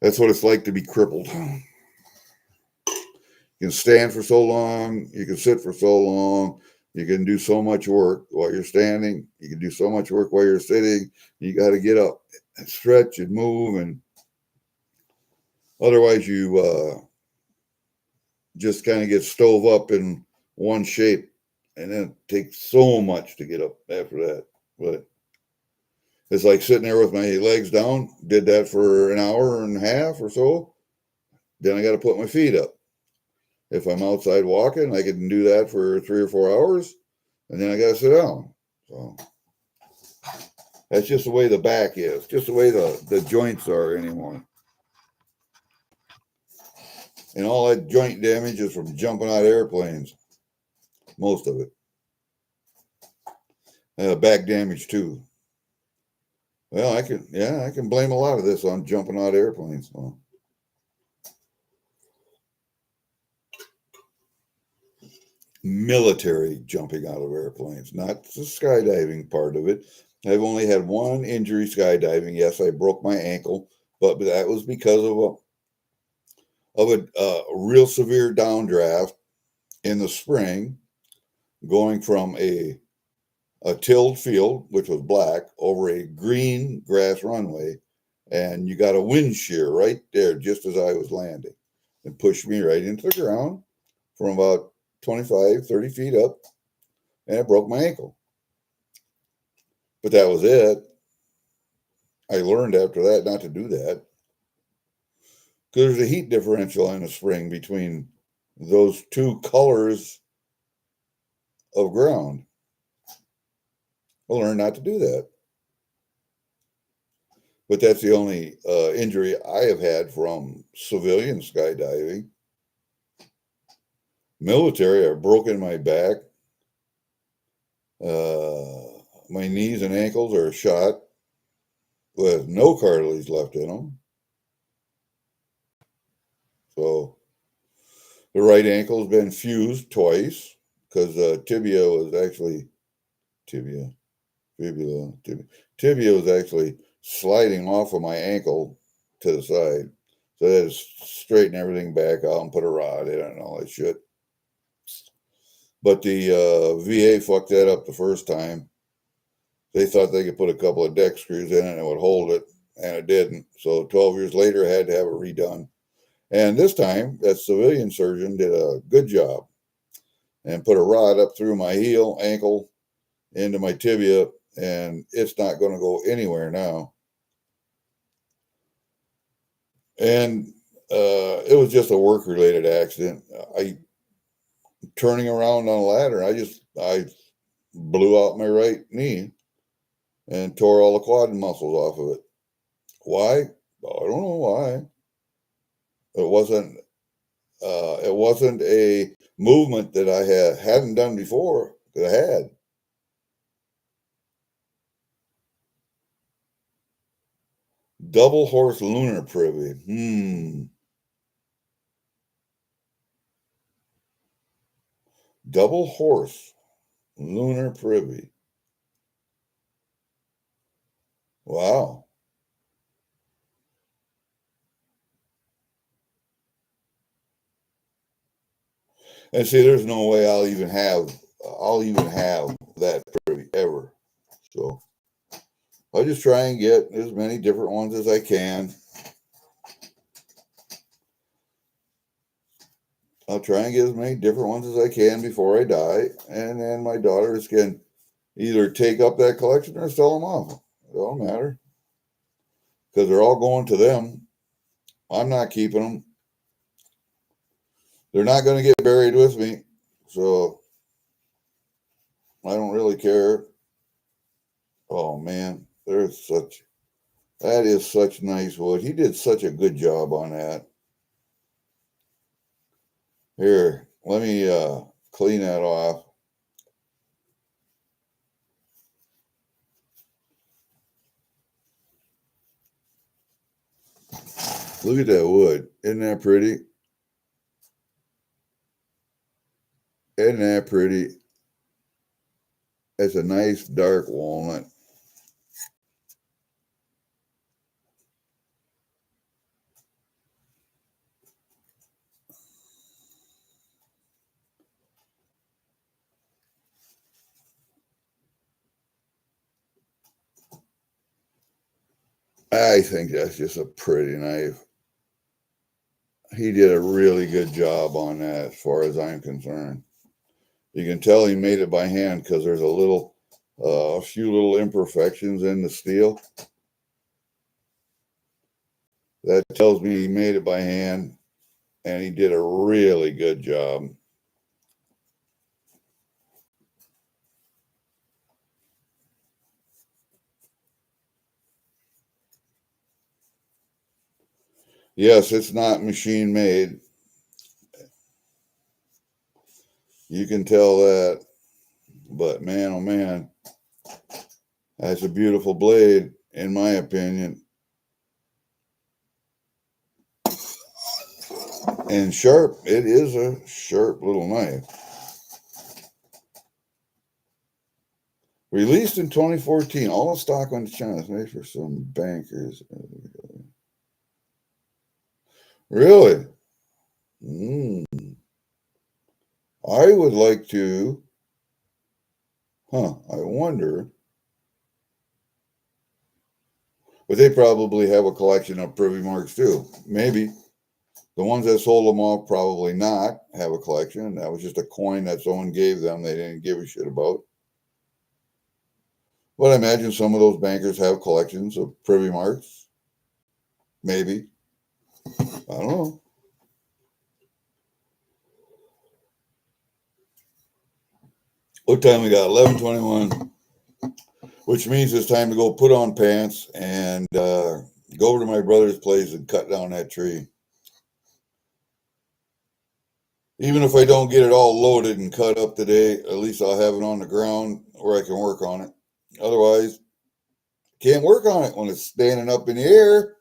That's what it's like to be crippled. You can stand for so long. You can sit for so long. You can do so much work while you're standing. You can do so much work while you're sitting. You got to get up and stretch and move, and otherwise you just kind of get stove up in one shape, and then it takes so much to get up after that. But it's like sitting there with my legs down. Did that for an hour and a half or so. Then I got to put my feet up. If I'm outside walking, I can do that for 3 or 4 hours, and then I got to sit down. So That's just the way the back is, just the way the joints are anymore. And all that joint damage is from jumping out of airplanes. Most of it. Back damage too. Well, I can blame a lot of this on jumping out of airplanes. So. Military jumping out of airplanes, not the skydiving part of it. I've only had one injury skydiving. Yes, I broke my ankle, but that was because of a real severe downdraft in the spring, going from a tilled field, which was black, over a green grass runway, and you got a wind shear right there just as I was landing, and pushed me right into the ground from about 25, 30 feet up, and it broke my ankle. But that was it. I learned after that not to do that, because there's a heat differential in the spring between those two colors of ground. I learned not to do that. But that's the only injury I have had from civilian skydiving. Military, I've broken my back. My knees and ankles are shot with no cartilage left in them. So the right ankle's been fused twice, because tibia was actually tibia was actually sliding off of my ankle to the side. So I had to straighten everything back out and put a rod in it and all that shit. But the VA fucked that up the first time. They thought they could put a couple of deck screws in it and it would hold it, and it didn't. So 12 years later, I had to have it redone. And this time, that civilian surgeon did a good job and put a rod up through my heel, ankle, into my tibia, and it's not going to go anywhere now. And it was just a work-related accident. I turning around on a ladder, I blew out my right knee and tore all the quad muscles off of it. Why? I don't know why. It wasn't a movement that I hadn't done before that I had. Double horse lunar privy. Double horse lunar privy. Wow. And see, there's no way I'll even have that privy ever. So I'll just try and get as many different ones as I can. I'll try and get as many different ones as I can before I die, and then my daughters can either take up that collection or sell them off. It don't matter, because they're all going to them. I'm not keeping them. They're not going to get buried with me, so I don't really care. Oh man, that is such nice wood. He did such a good job on that. Here, let me clean that off. Look at that wood. Isn't that pretty? Isn't that pretty? It's a nice dark walnut. I think that's just a pretty knife. He did a really good job on that, as far as I'm concerned. You can tell he made it by hand because there's a few little imperfections in the steel. That tells me he made it by hand, and he did a really good job. Yes, it's not machine made. You can tell that. But man, oh man, that's a beautiful blade, in my opinion. And sharp. It is a sharp little knife. Released in 2014. All stock on China. It's made for some bankers. Really? I would like to. I wonder. But they probably have a collection of privy marks too. Maybe. The ones that sold them off probably not have a collection. That was just a coin that someone gave them they didn't give a shit about. But I imagine some of those bankers have collections of privy marks. Maybe. I don't know. What time we got? 11:21, which means it's time to go put on pants and go over to my brother's place and cut down that tree. Even if I don't get it all loaded and cut up today, at least I'll have it on the ground where I can work on it. Otherwise, can't work on it when it's standing up in the air.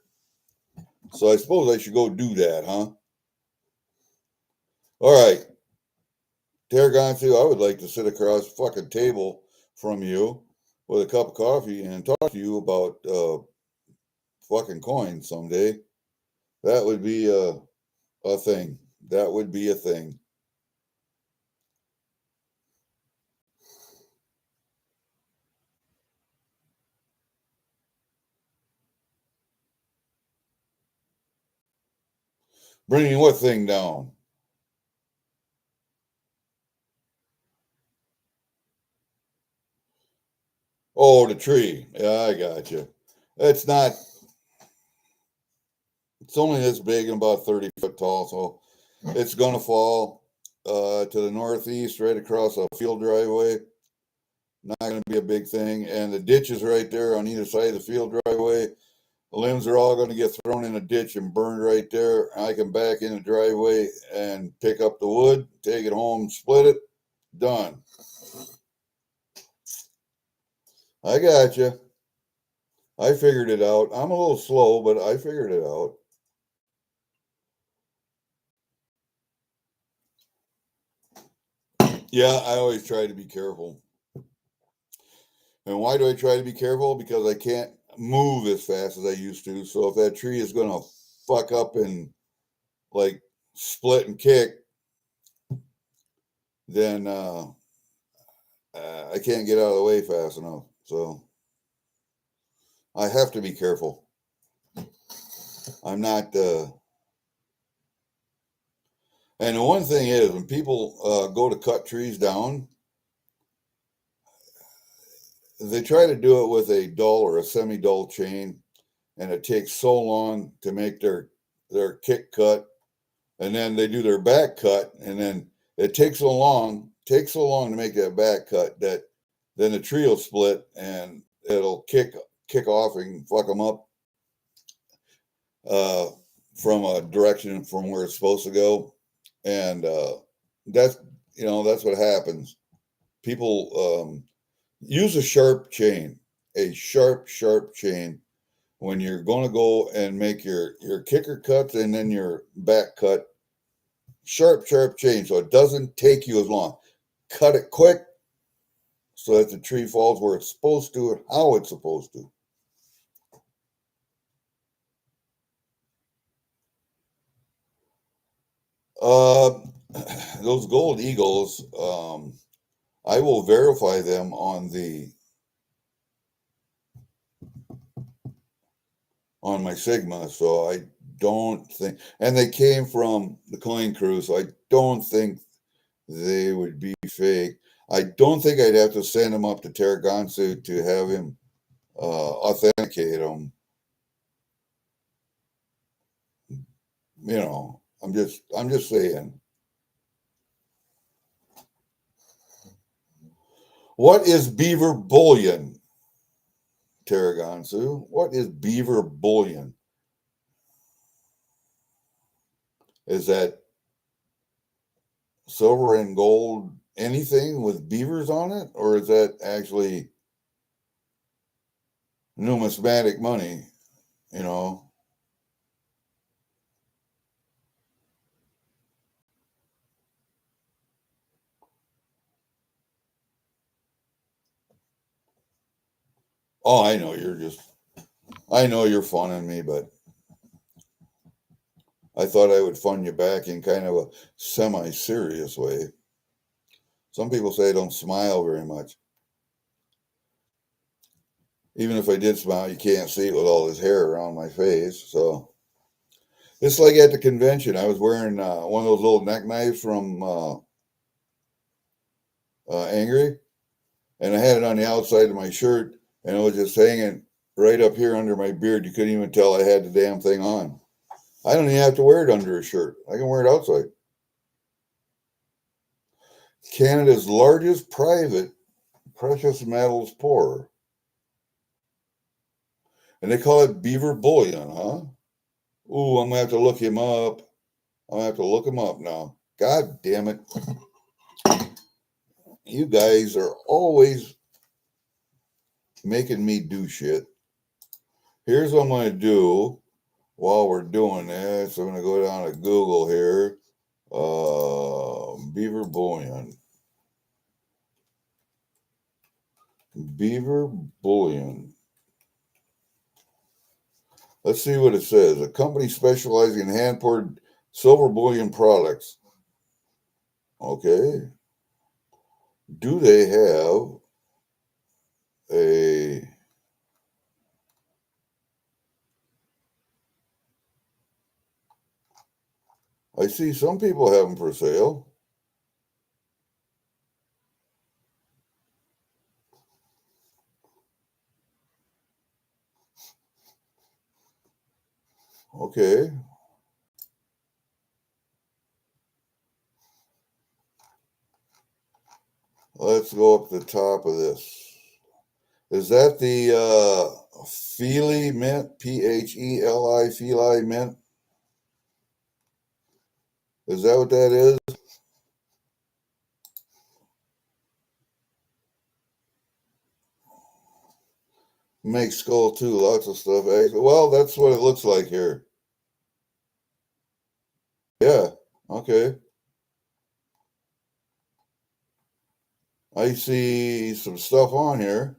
So I suppose I should go do that, huh? All right. Tarragontu, I would like to sit across the fucking table from you with a cup of coffee and talk to you about fucking coins someday. That would be a thing. That would be a thing. Bringing what thing down? Oh, the tree. Yeah, I got you. It's not. It's only this big and about 30 foot tall, so it's gonna fall to the northeast, right across a field driveway. Not gonna be a big thing, and the ditch is right there on either side of the field driveway. The limbs are all going to get thrown in a ditch and burned right there. I can back in the driveway and pick up the wood, take it home, split it, done. I got you. I figured it out. I'm a little slow, but I figured it out. Yeah, I always try to be careful. And why do I try to be careful? Because I can't move as fast as I used to. So if that tree is going to fuck up and like split and kick, then I can't get out of the way fast enough. So I have to be careful. I'm not. And the one thing is, when people go to cut trees down, they try to do it with a dull or a semi-dull chain, and it takes so long to make their kick cut, and then they do their back cut, and then it takes so long to make that back cut that then the tree will split and it'll kick off and fuck them up uh, from a direction from where it's supposed to go, and that's that's what happens. People use a sharp chain, a sharp chain when you're going to go and make your kicker cuts and then your back cut. Sharp chain so it doesn't take you as long. Cut it quick so that the tree falls where it's supposed to and how it's supposed to. Uh, those gold eagles, I will verify them on my Sigma, so I don't think, and they came from the coin crew, so I don't think they would be fake. I don't think I'd have to send them up to Tarragontu to have him authenticate them. I'm just saying. What is beaver bullion, Tarragontu? What is beaver bullion? Is that silver and gold anything with beavers on it, or is that actually numismatic money? You know, oh, I know you're funning me, but I thought I would fun you back in kind of a semi-serious way. Some people say I don't smile very much. Even if I did smile, you can't see it with all this hair around my face. So it's like at the convention, I was wearing one of those little neck knives from Angry, and I had it on the outside of my shirt, and it was just hanging right up here under my beard. You couldn't even tell I had the damn thing on. I don't even have to wear it under a shirt. I can wear it outside. Canada's largest private precious metals pourer. And they call it beaver bullion, huh? Ooh, I'm gonna have to look him up. I'm gonna have to look him up now. God damn it. You guys are always making me do shit. Here's what I'm gonna do while we're doing this. I'm gonna go down to Google here. Beaver bullion. Beaver bullion. Let's see what it says. A company specializing in hand poured silver bullion products. Okay. Do they have a I see some people have them for sale. Okay. Let's go up the top of this. Is that the Feely mint? Pheli Feeli mint? Is that what that is? Make skull too. Lots of stuff. Well, that's what it looks like here. Yeah. Okay. I see some stuff on here,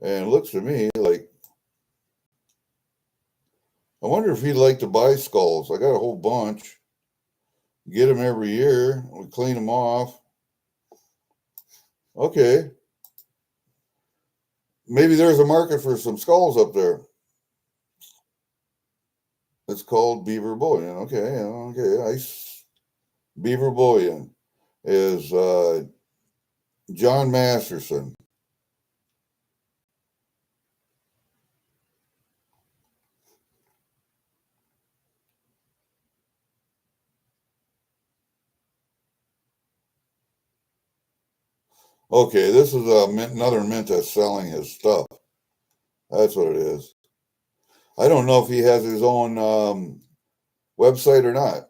and it looks to me like I wonder if he'd like to buy skulls. I got a whole bunch. Get them every year. We clean them off. Okay. Maybe there's a market for some skulls up there. It's called beaver bullion. Okay. Okay. Beaver bullion is John Masterson. Okay, this is another mint that's selling his stuff. That's what it is. I don't know if he has his own website or not.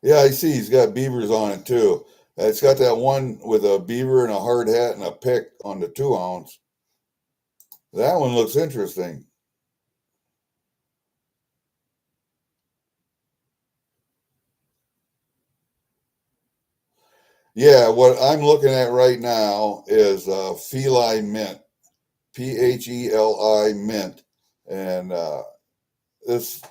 Yeah, I see he's got beavers on it too. It's got that one with a beaver and a hard hat and a pick on the 2 ounce. That one looks interesting. Yeah, what I'm looking at right now is Feli Mint, Pheli Mint, and this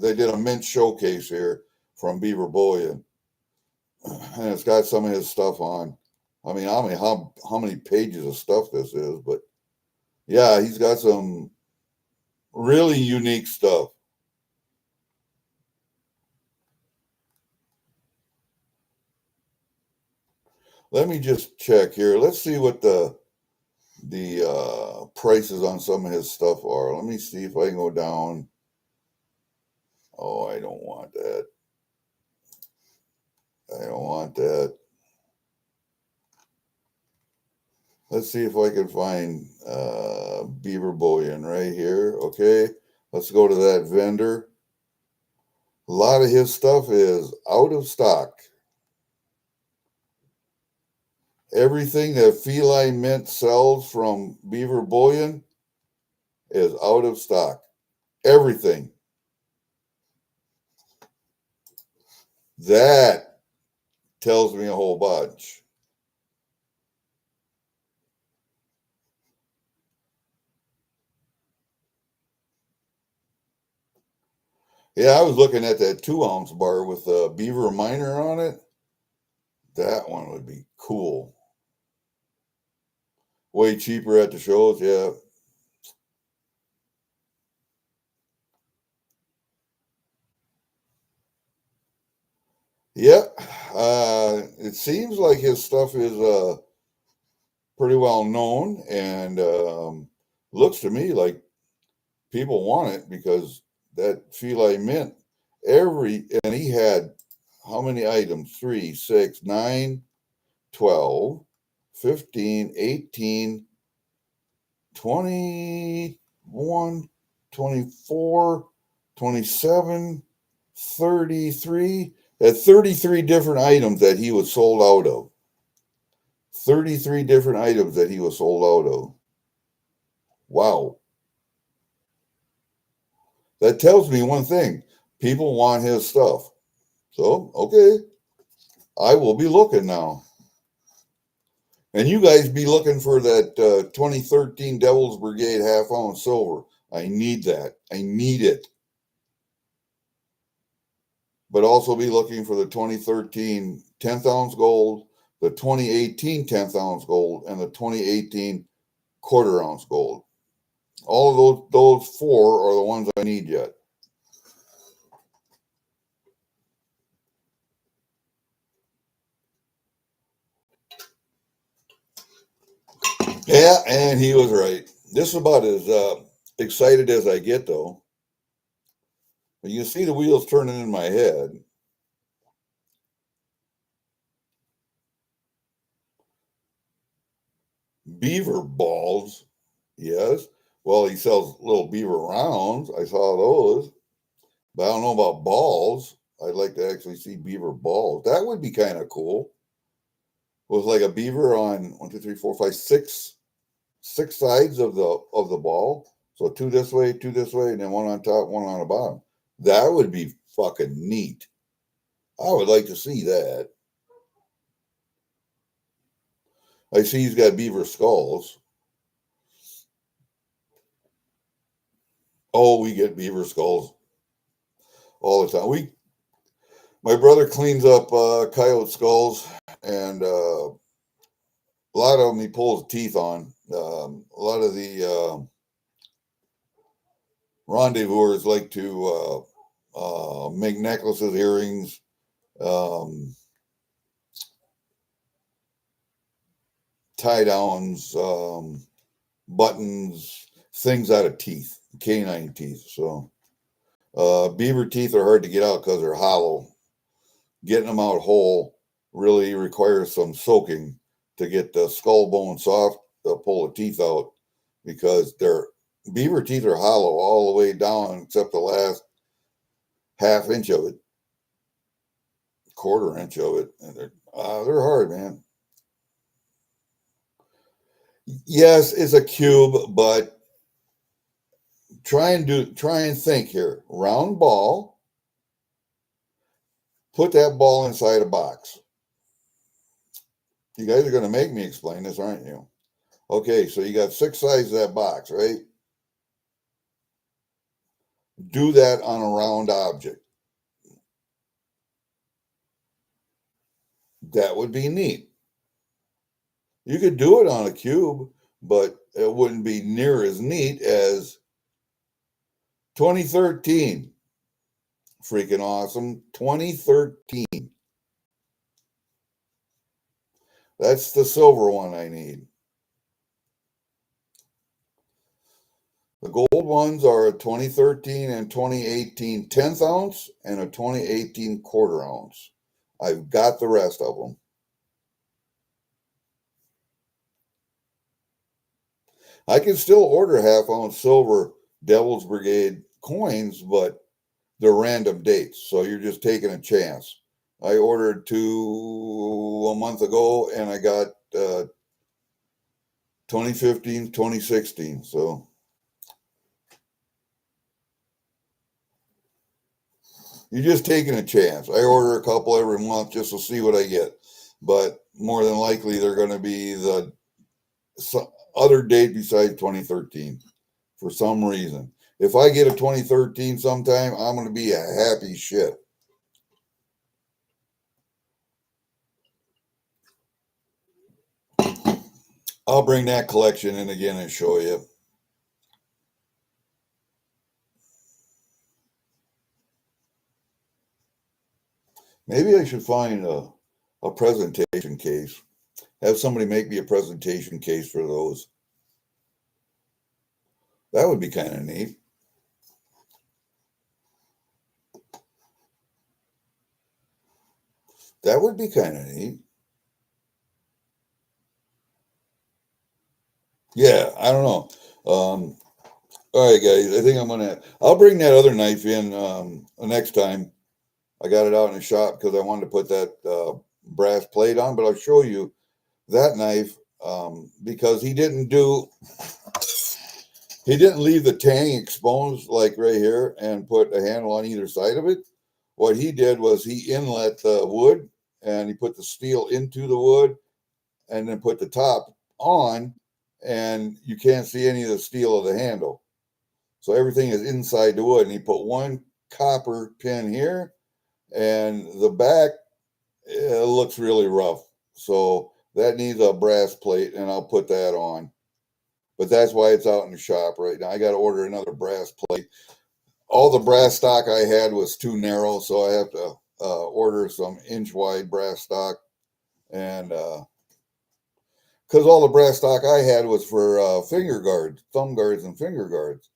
they did a mint showcase here from Beaver Bullion, and it's got some of his stuff on. I mean, how many pages of stuff this is, but yeah, he's got some really unique stuff. Let me just check here. Let's see what the prices on some of his stuff are. Let me see if I can go down. Oh, I don't want that. I don't want that. Let's see if I can find beaver bullion right here. Okay, let's go to that vendor. A lot of his stuff is out of stock. Everything that Feline Mint sells from Beaver Bullion is out of stock. Everything. That tells me a whole bunch. Yeah, I was looking at that 2 ounce bar with a Beaver Miner on it. That one would be cool. Way cheaper at the shows, yeah. Yep. It seems like his stuff is pretty well known, and looks to me like people want it because that Feline Mint, and he had how many items? 3, 6, 9, 12, 15, 18, 21, 24, 27, 33. At 33 different items that he was sold out of. 33 different items that he was sold out of. Wow. That tells me one thing. People want his stuff. So, okay. I will be looking now. And you guys be looking for that 2013 Devil's Brigade half-ounce silver. I need that. I need it. But also be looking for the 2013 10th ounce gold, the 2018 10th ounce gold, and the 2018 quarter ounce gold. All of those 4 are the ones I need yet. Yeah, and he was right. This is about as excited as I get, though. You can see the wheels turning in my head. Beaver balls, yes. Well, he sells little beaver rounds. I saw those, but I don't know about balls. I'd like to actually see beaver balls. That would be kind of cool. It was like a beaver on 1, 2, 3, 4, 5, 6 sides of the ball. So 2 this way, 2 this way, and then 1 on top, 1 on the bottom. That would be fucking neat. I would like to see that. I see he's got beaver skulls. Oh, we get beaver skulls all the time. My brother cleans up coyote skulls, and a lot of them he pulls teeth on. A lot of the rendezvousers like to make necklaces, earrings, um, tie downs, buttons, things out of teeth, canine teeth. So beaver teeth are hard to get out because they're hollow. Getting them out whole really requires some soaking to get the skull bone soft to pull the teeth out because their beaver teeth are hollow all the way down except the last half inch of it, quarter inch of it. And they're hard, man. Yes, it's a cube, but try and think here. Round ball, put that ball inside a box. You guys are going to make me explain this, aren't you? Okay, so you got 6 sides of that box, right? Do that on a round object. That would be neat. You could do it on a cube, but it wouldn't be near as neat as 2013. Freaking awesome. 2013. That's the silver one I need. The gold ones are a 2013 and 2018 10th ounce and a 2018 quarter ounce. I've got the rest of them. I can still order half-ounce silver Devil's Brigade coins, but they're random dates, so you're just taking a chance. I ordered two a month ago, and I got 2015, 2016. So you're just taking a chance. I order a couple every month just to see what I get, but more than likely they're going to be the other date besides 2013 for some reason. If I get a 2013 sometime, I'm going to be a happy shit. I'll bring that collection in again and show you. Maybe I should find a presentation case. Have somebody make me a presentation case for those. That would be kind of neat. That would be kind of neat. Yeah, I don't know. All right, guys. I think I'll bring that other knife in next time. I got it out in the shop because I wanted to put that brass plate on, but I'll show you that knife because he didn't leave the tang exposed like right here and put a handle on either side of it. What he did was he inlet the wood and he put the steel into the wood and then put the top on, and you can't see any of the steel of the handle. So everything is inside the wood, and he put one copper pin here, and the back looks really rough. So that needs a brass plate, and I'll put that on. But that's why it's out in the shop right now. I got to order another brass plate. All the brass stock I had was too narrow, so I have to order some inch-wide brass stock. And because all the brass stock I had was for finger guards, thumb guards, and finger guards.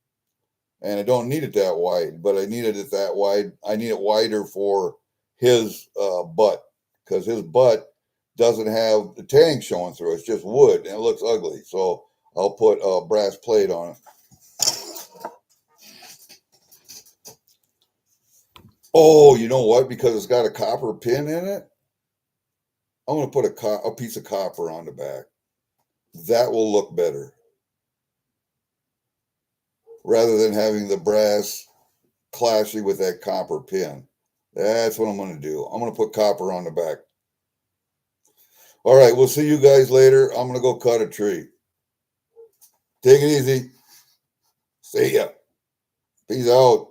And I don't need it that wide, but I needed it that wide. I need it wider for his butt because his butt doesn't have the tang showing through. It's just wood, and it looks ugly. So I'll put a brass plate on it. Oh, you know what? Because it's got a copper pin in it, I'm going to put a piece of copper on the back. That will look better. Rather than having the brass clashing with that copper pin. That's what I'm going to do. I'm going to put copper on the back. All right, we'll see you guys later. I'm going to go cut a tree. Take it easy. See ya. Peace out.